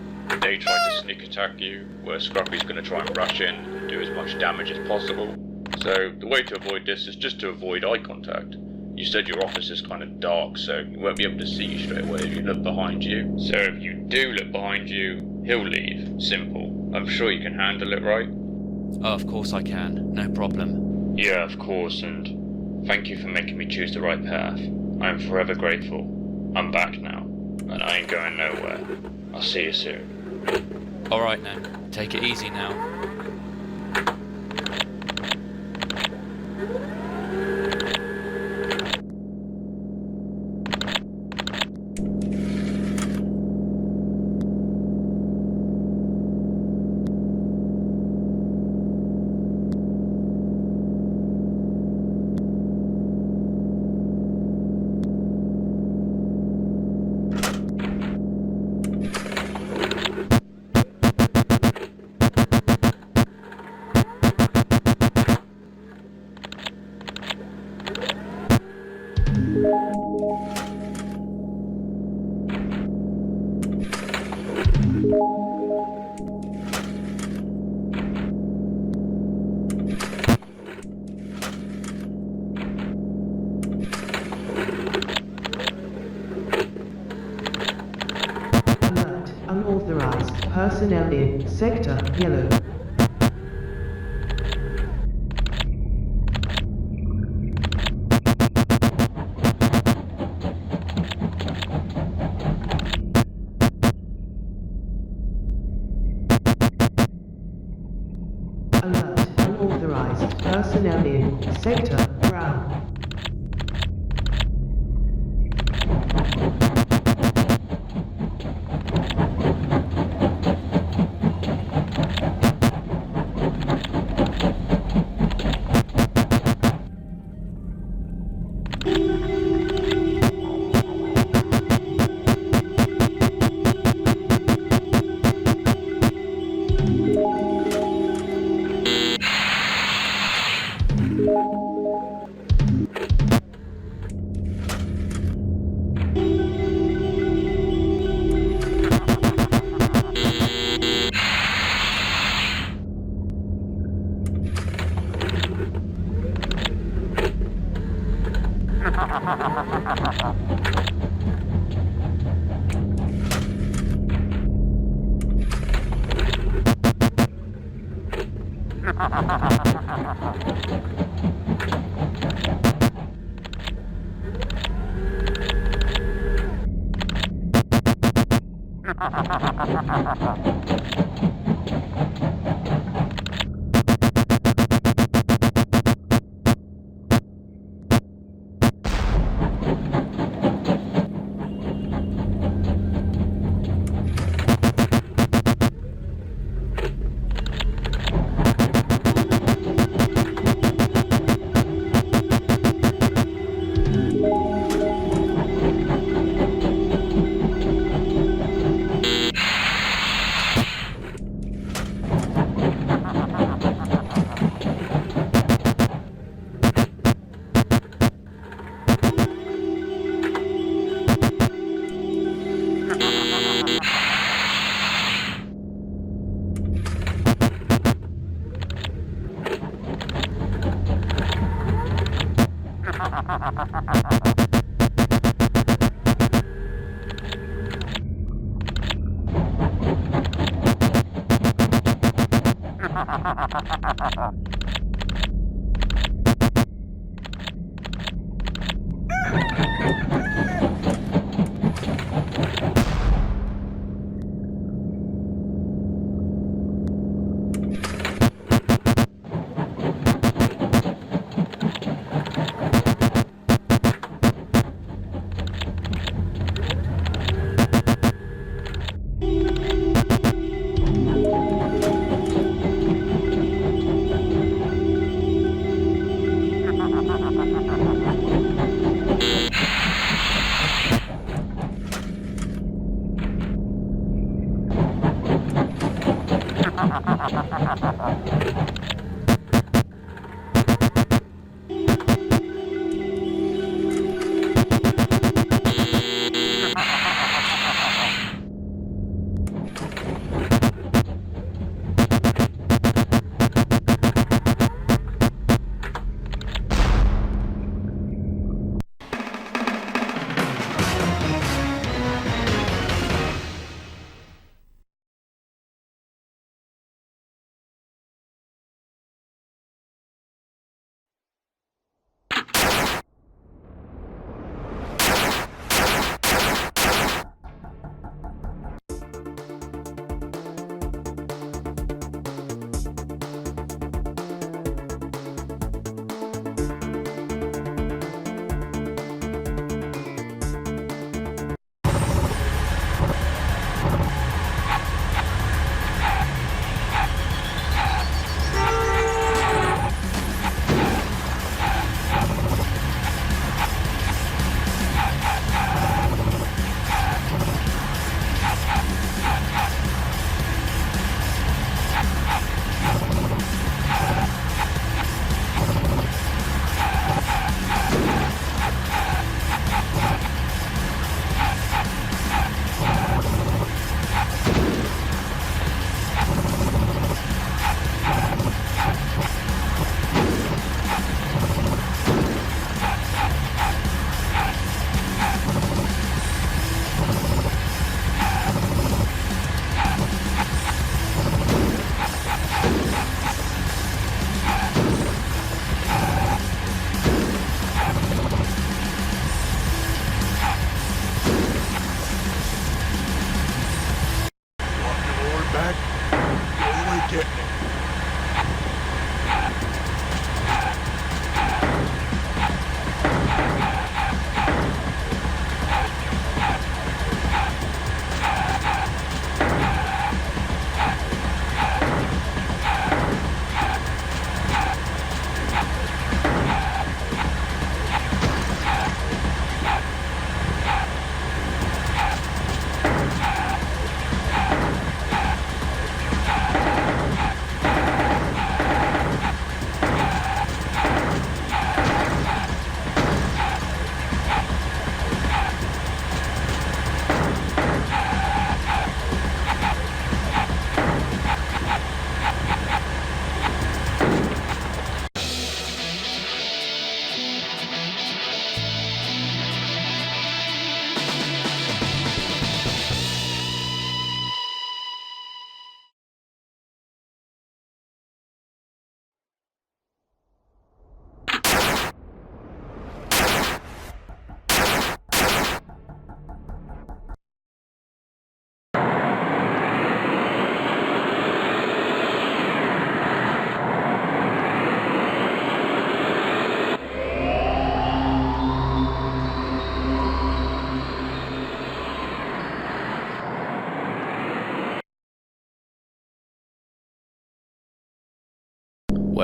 they try to sneak attack you, where Scruffy's going to try and rush in and do as much damage as possible. So, the way to avoid this is just to avoid eye contact. You said your office is kind of dark, so you won't be able to see you straight away if you look behind you. So if you do look behind you, he'll leave. Simple. I'm sure you can handle it, right? Oh, of course I can. No problem. Yeah, of course, and thank you for making me choose the right path. I am forever grateful. I'm back now, and I ain't going nowhere. I'll see you soon. Alright then, take it easy now. Alert. Unauthorized personnel in Sector Yellow. Alert. Unauthorized personnel in Sector Brown.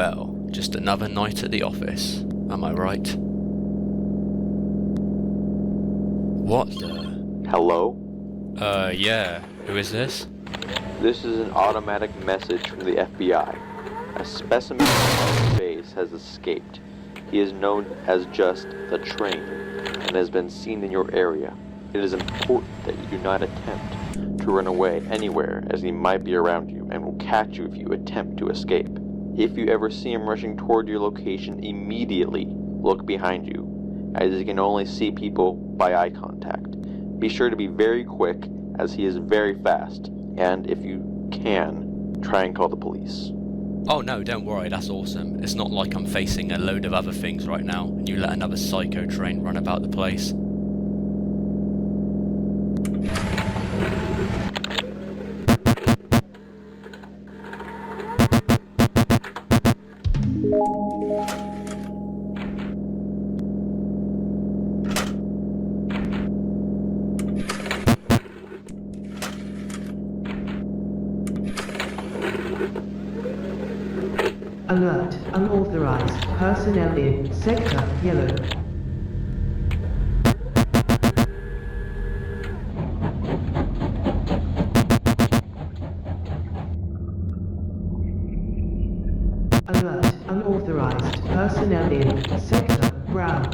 Well, just another night at the office, am I right? What the? Hello? Yeah. Who is this? This is an automatic message from the FBI. A specimen of our base has escaped. He is known as just the Train and has been seen in your area. It is important that you do not attempt to run away anywhere, as he might be around you and will catch you if you attempt to escape. If you ever see him rushing toward your location, immediately look behind you, as he can only see people by eye contact. Be sure to be very quick, as he is very fast, and if you can, try and call the police. Oh no, don't worry, that's awesome. It's not like I'm facing a load of other things right now, and you let another psycho train run about the place. Alert, unauthorized personnel in Sector Yellow. Alert, unauthorized personnel in Sector Brown.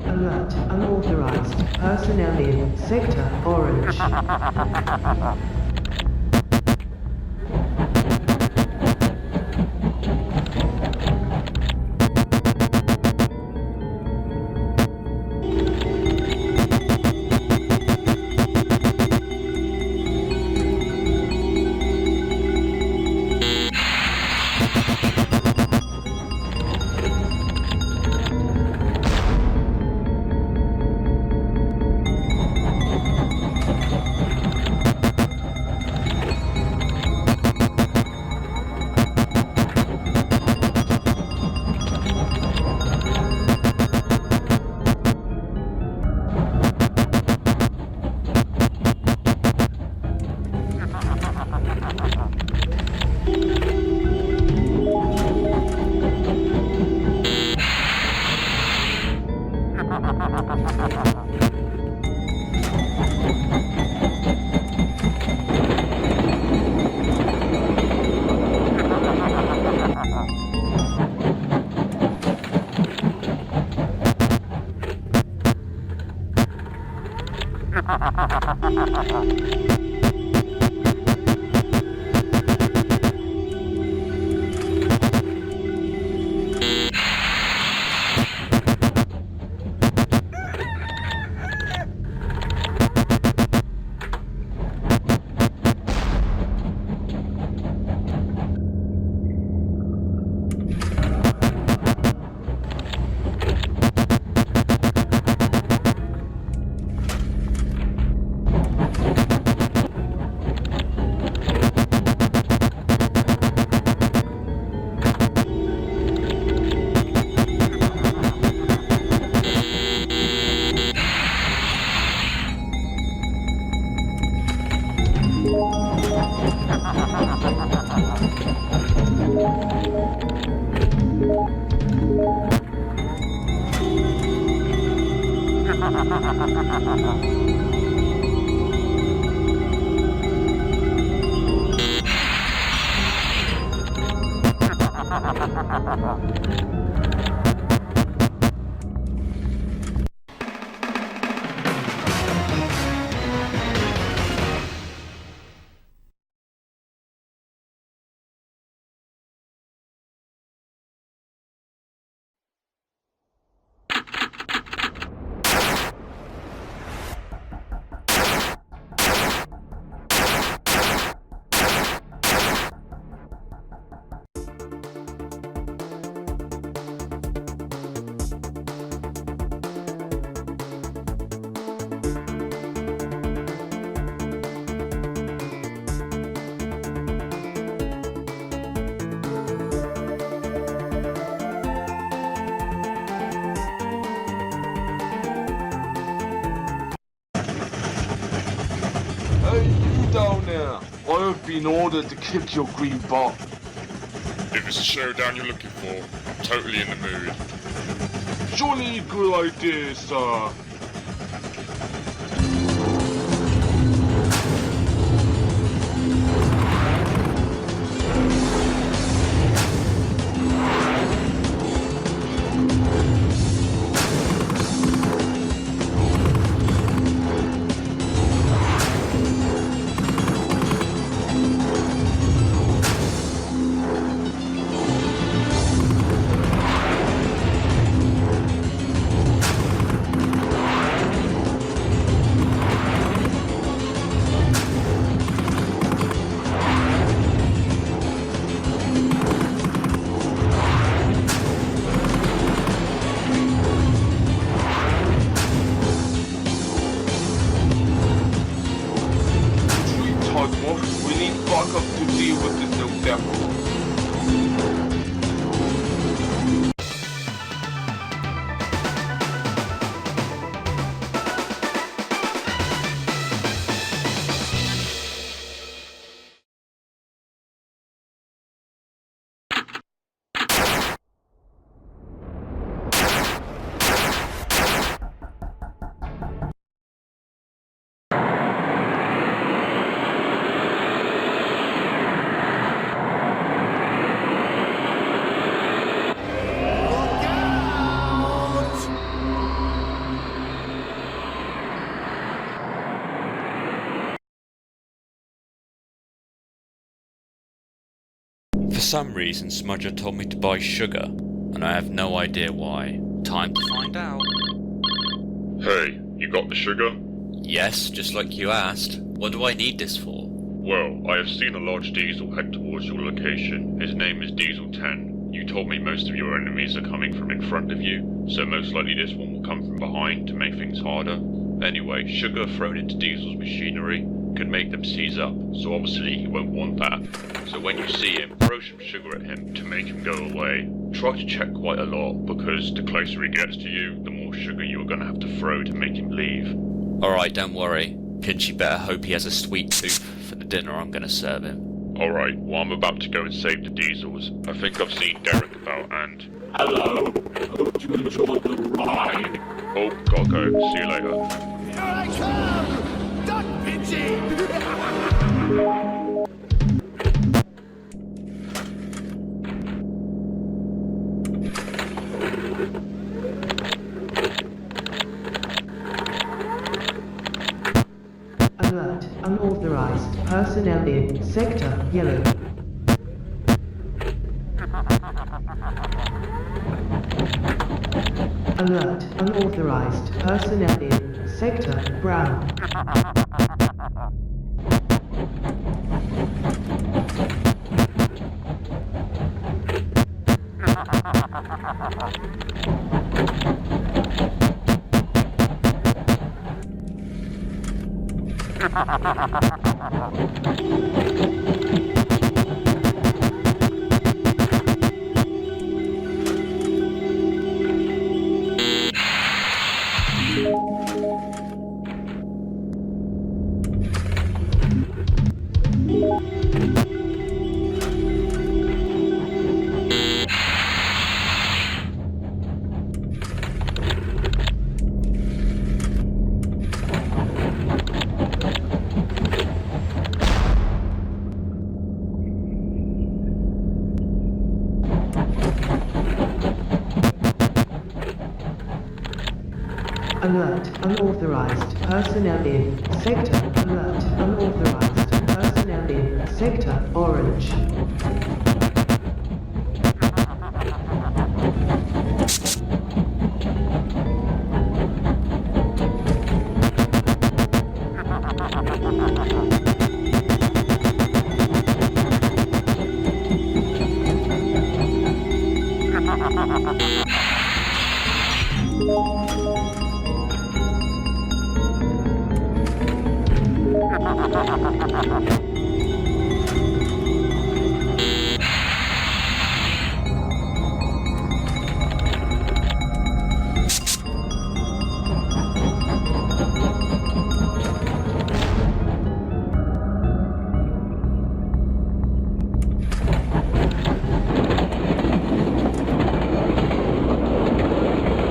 Alert, unauthorized personnel in Sector Orange. Hey, you down there! I have been ordered to kick your green butt. If it's a showdown you're looking for, I'm totally in the mood. Jolly good idea, sir. We need backup to deal with this new devil. For some reason, Smudger told me to buy sugar, and I have no idea why. Time to find out. Hey, you got the sugar? Yes, just like you asked. What do I need this for? Well, I have seen a large diesel head towards your location. His name is Diesel 10. You told me most of your enemies are coming from in front of you, so most likely this one will come from behind to make things harder. Anyway, sugar thrown into Diesel's machinery can make them seize up, so obviously he won't want that. So when you see him, throw some sugar at him to make him go away. Try to check quite a lot, because the closer he gets to you, the more sugar you are going to have to throw to make him leave. Alright, don't worry. Pinchy better hope he has a sweet tooth for the dinner I'm going to serve him. Alright, well I'm about to go and save the diesels. I think I've seen Derek about and... Hello. Hope you enjoyed the ride. Oh, gotta go. See you later. Here I come! Duck Pinchy! Alert, unauthorized personnel in Sector Yellow. Alert, unauthorized personnel in Sector Brown. Alert, unauthorized personnel in sector. Alert, unauthorized personnel in sector orange.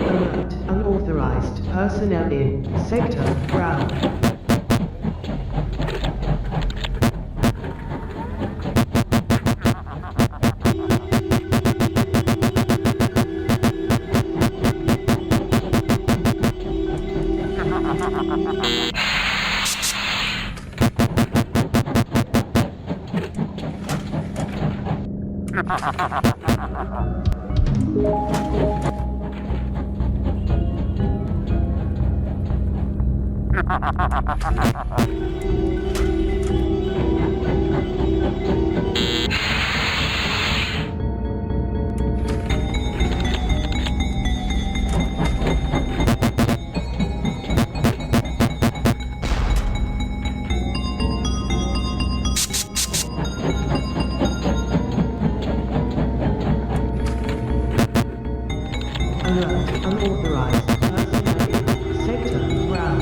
Alert, unauthorized personnel in sector brown. Alert, unauthorized personnel in sector brown.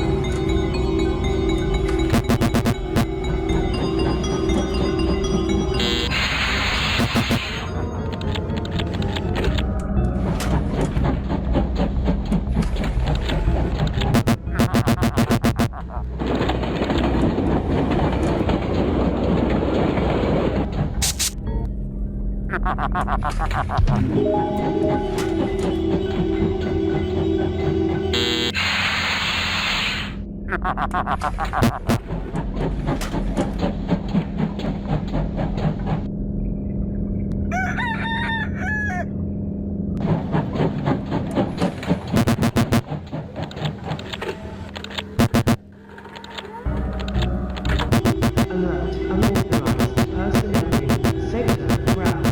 Alert, unauthorized personnel in sector brown.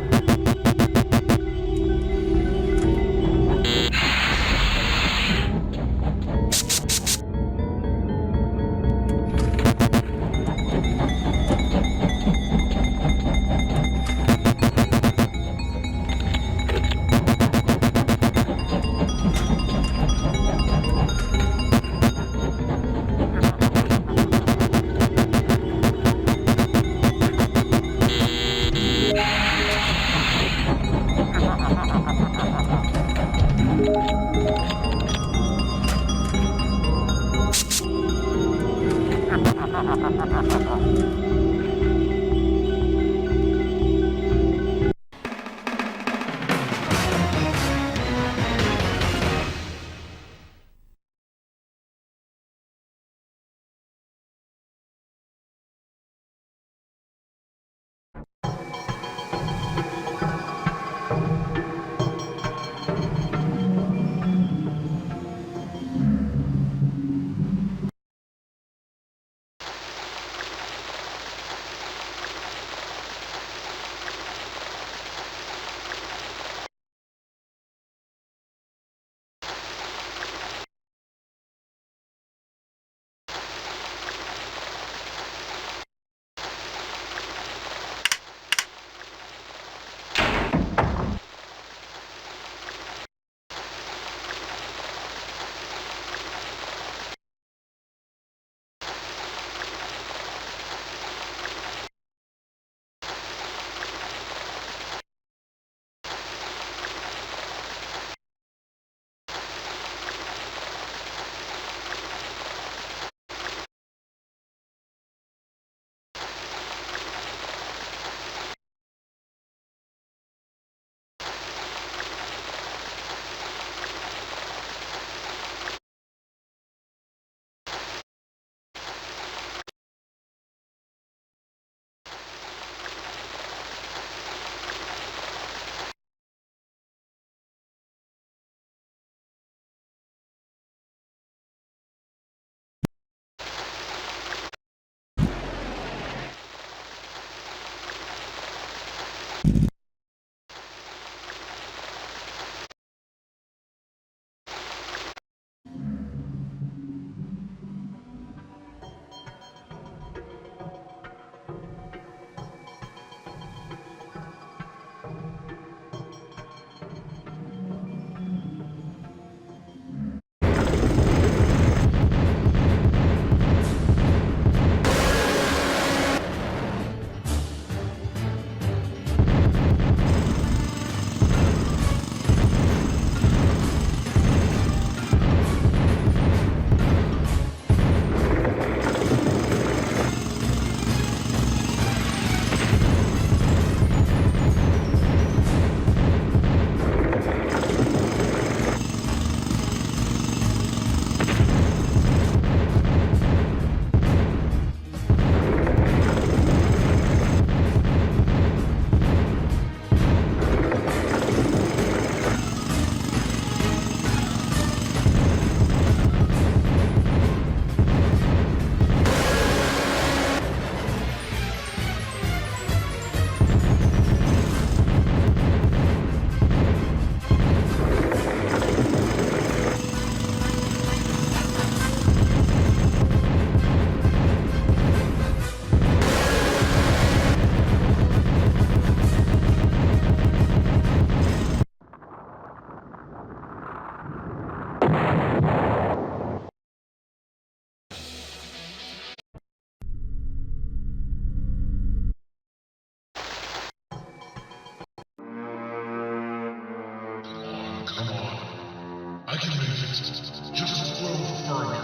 Come on. I can make it. Just a little further.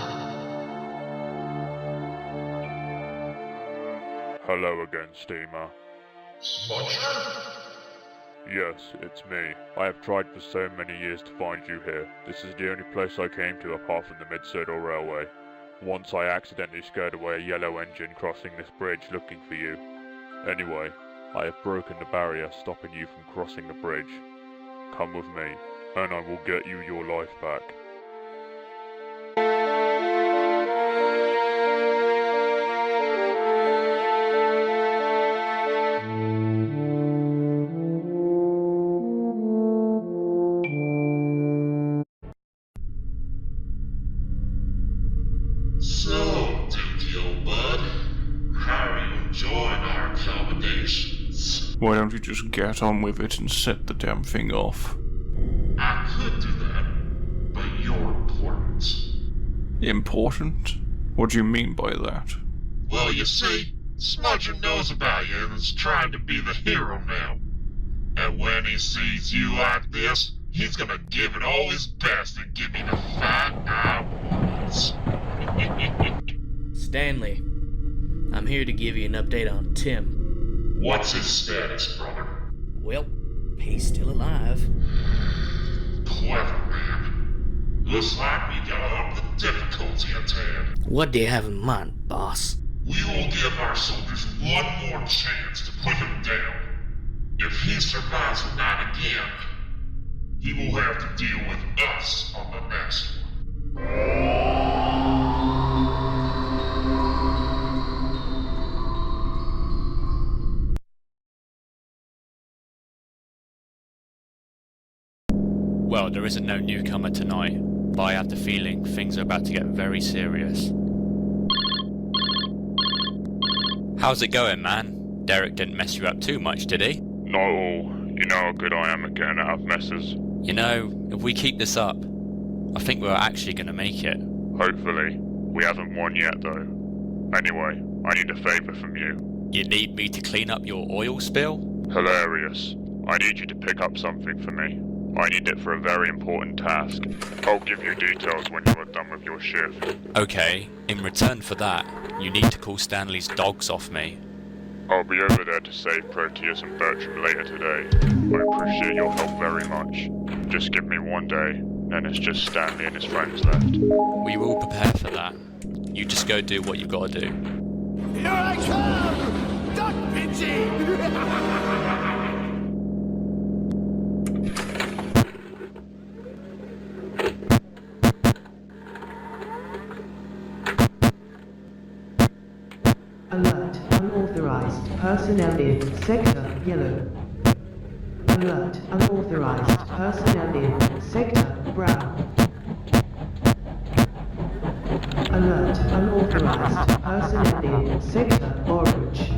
Hello again, Steamer. Smudger? Yes, it's me. I have tried for so many years to find you here. This is the only place I came to apart from the Mid-Sodal Railway. Once I accidentally scared away a yellow engine crossing this bridge looking for you. Anyway, I have broken the barrier stopping you from crossing the bridge. Come with me, and I will get you your life back. So, Dookie old bud, how are you enjoying our accommodations? Why don't you just get on with it and set the damn thing off? I could do that, but you're important. Important? What do you mean by that? Well, you see, Smudger knows about you and is trying to be the hero now. And when he sees you like this, he's gonna give it all his best and give me the fight I want. Stanley, I'm here to give you an update on Tim. What's his status, brother? Well, he's still alive. Clever, man. Looks like we gotta up the difficulty at hand. What do you have in mind, boss? We will give our soldiers one more chance to put him down. If he survives the night again, he will have to deal with us on the next one. Well, there isn't no newcomer tonight, but I have the feeling things are about to get very serious. How's it going, man? Derek didn't mess you up too much, did he? Not all. You know how good I am at getting out of messes. You know, if we keep this up, I think we're actually gonna make it. Hopefully. We haven't won yet, though. Anyway, I need a favour from you. You need me to clean up your oil spill? Hilarious. I need you to pick up something for me. I need it for a very important task. I'll give you details when you are done with your shift. Okay, in return for that, you need to call Stanley's dogs off me. I'll be over there to save Proteus and Bertram later today. I appreciate your help very much. Just give me one day, then it's just Stanley and his friends left. We will prepare for that. You just go do what you've got to do. Here I come! Duck Vinci! Alert, unauthorized personnel in Sector Yellow. Alert, unauthorized personnel in Sector Brown. Alert, unauthorized personnel in Sector Orange.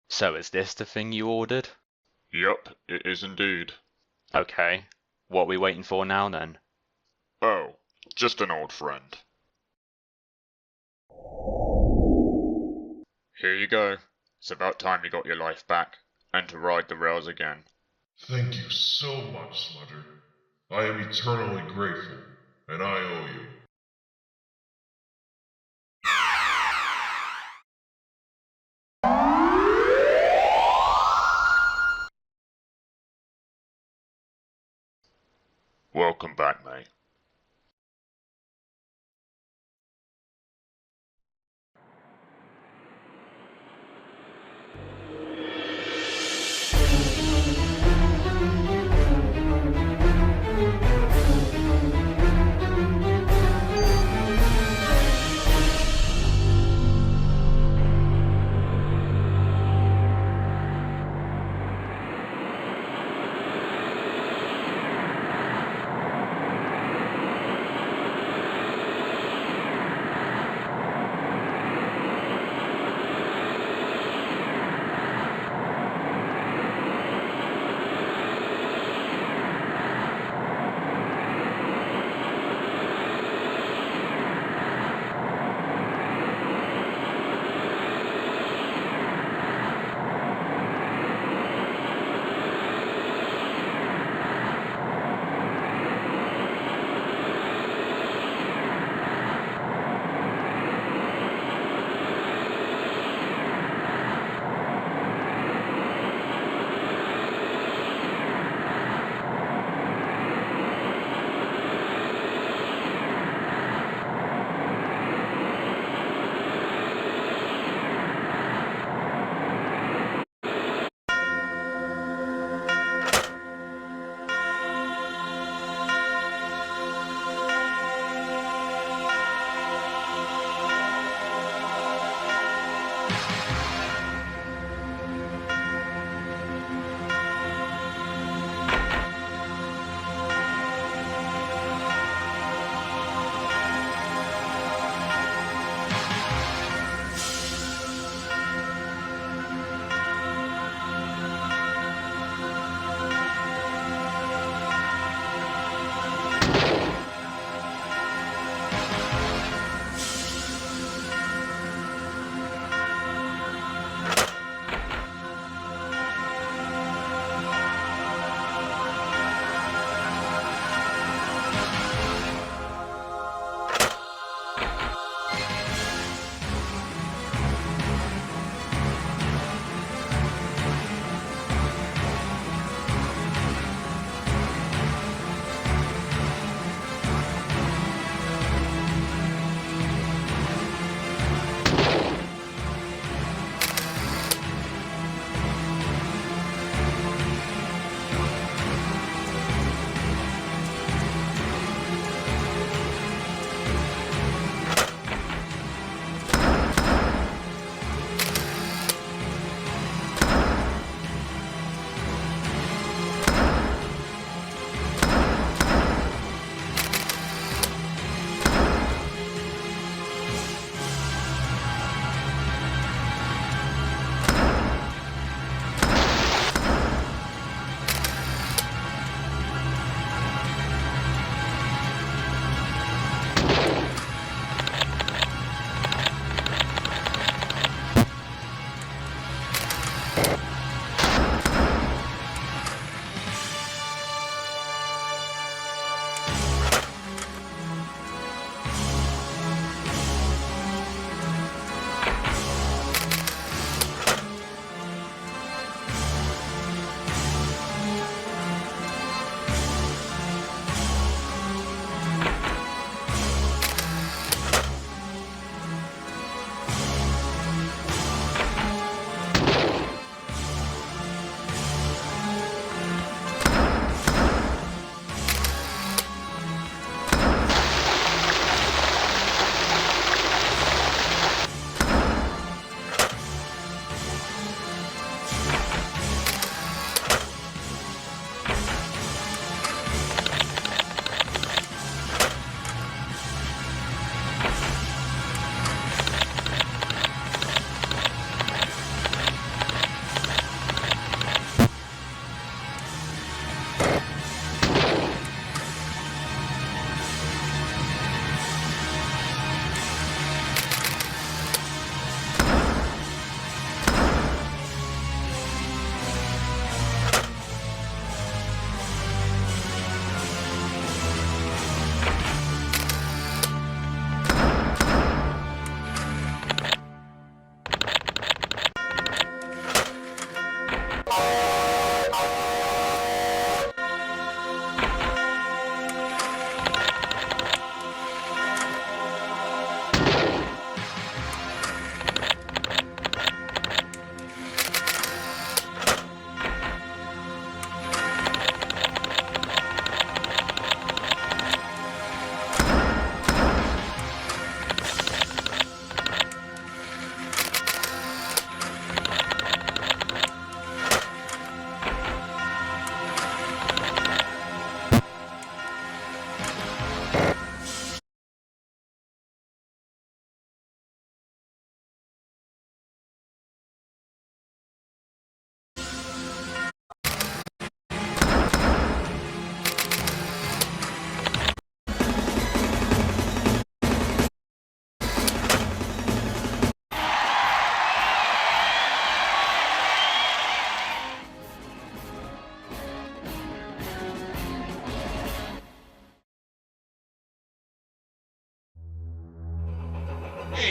So is this the thing you ordered? Yup, it is indeed. Okay. What are we waiting for now then? Oh, just an old friend. Here you go. It's about time you got your life back, and to ride the rails again. Thank you so much, Smudger. I am eternally grateful, and I owe you. Welcome back, mate.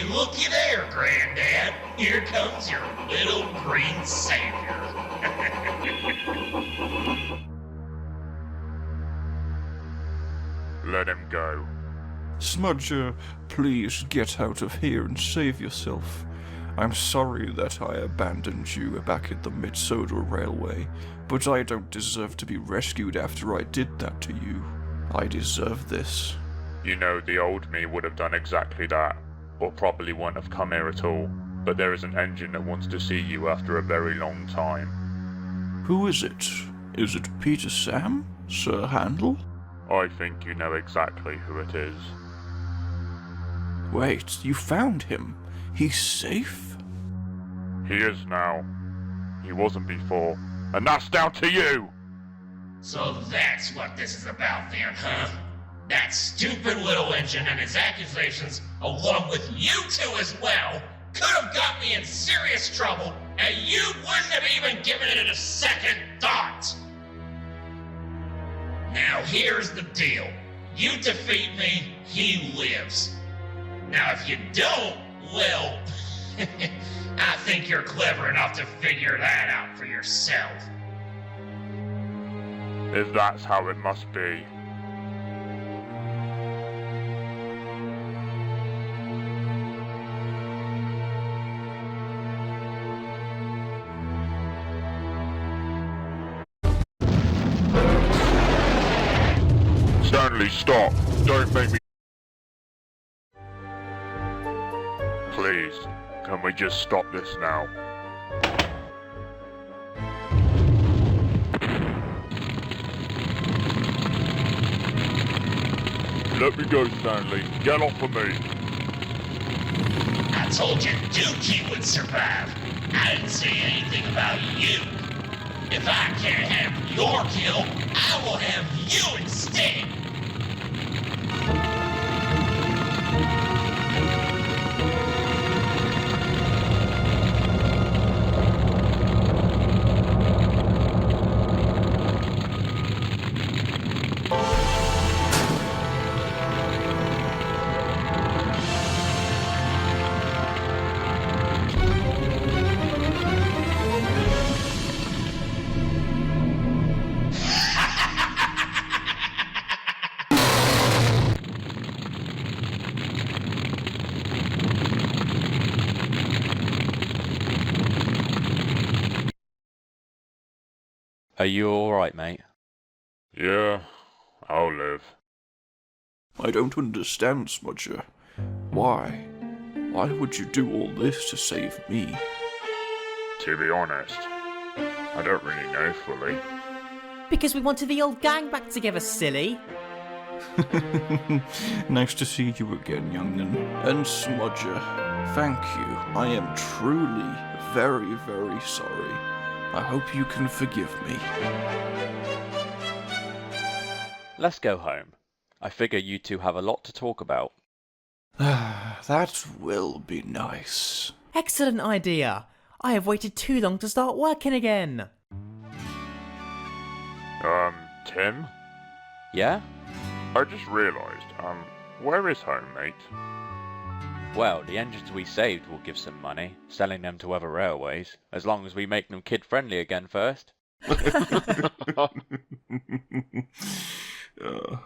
looky there, Granddad. Here comes your little green savior. Let him go. Smudger, please get out of here and save yourself. I'm sorry that I abandoned you back at the Mid-Soda Railway, but I don't deserve to be rescued after I did that to you. I deserve this. You know, the old me would have done exactly that, or probably wouldn't have come here at all, but there is an engine that wants to see you after a very long time. Who is it? Is it Peter Sam? Sir Handel? I think you know exactly who it is. Wait, you found him? He's safe? He is now. He wasn't before, and that's down to you! So that's what this is about then, huh? That stupid little engine and his accusations, along with you two as well, could have got me in serious trouble, and you wouldn't have even given it a second thought! Now here's the deal. You defeat me, he lives. Now if you don't, well, I think you're clever enough to figure that out for yourself. If that's how it must be. Stanley, stop! Don't make me... Please, can we just stop this now? Let me go, Stanley. Get off of me. I told you Dookie would survive. I didn't say anything about you. If I can't have your kill, I will have you instead. Are you alright, mate? Yeah, I'll live. I don't understand, Smudger. Why? Why would you do all this to save me? To be honest, I don't really know fully. Because we wanted the old gang back together, silly. Nice to see you again, young'un. And Smudger, thank you. I am truly very, very sorry. I hope you can forgive me. Let's go home. I figure you two have a lot to talk about. That will be nice. Excellent idea. I have waited too long to start working again. Tim? Yeah? I just realised, where is home, mate? Well, the engines we saved will give some money, selling them to other railways, as long as we make them kid-friendly again first. uh.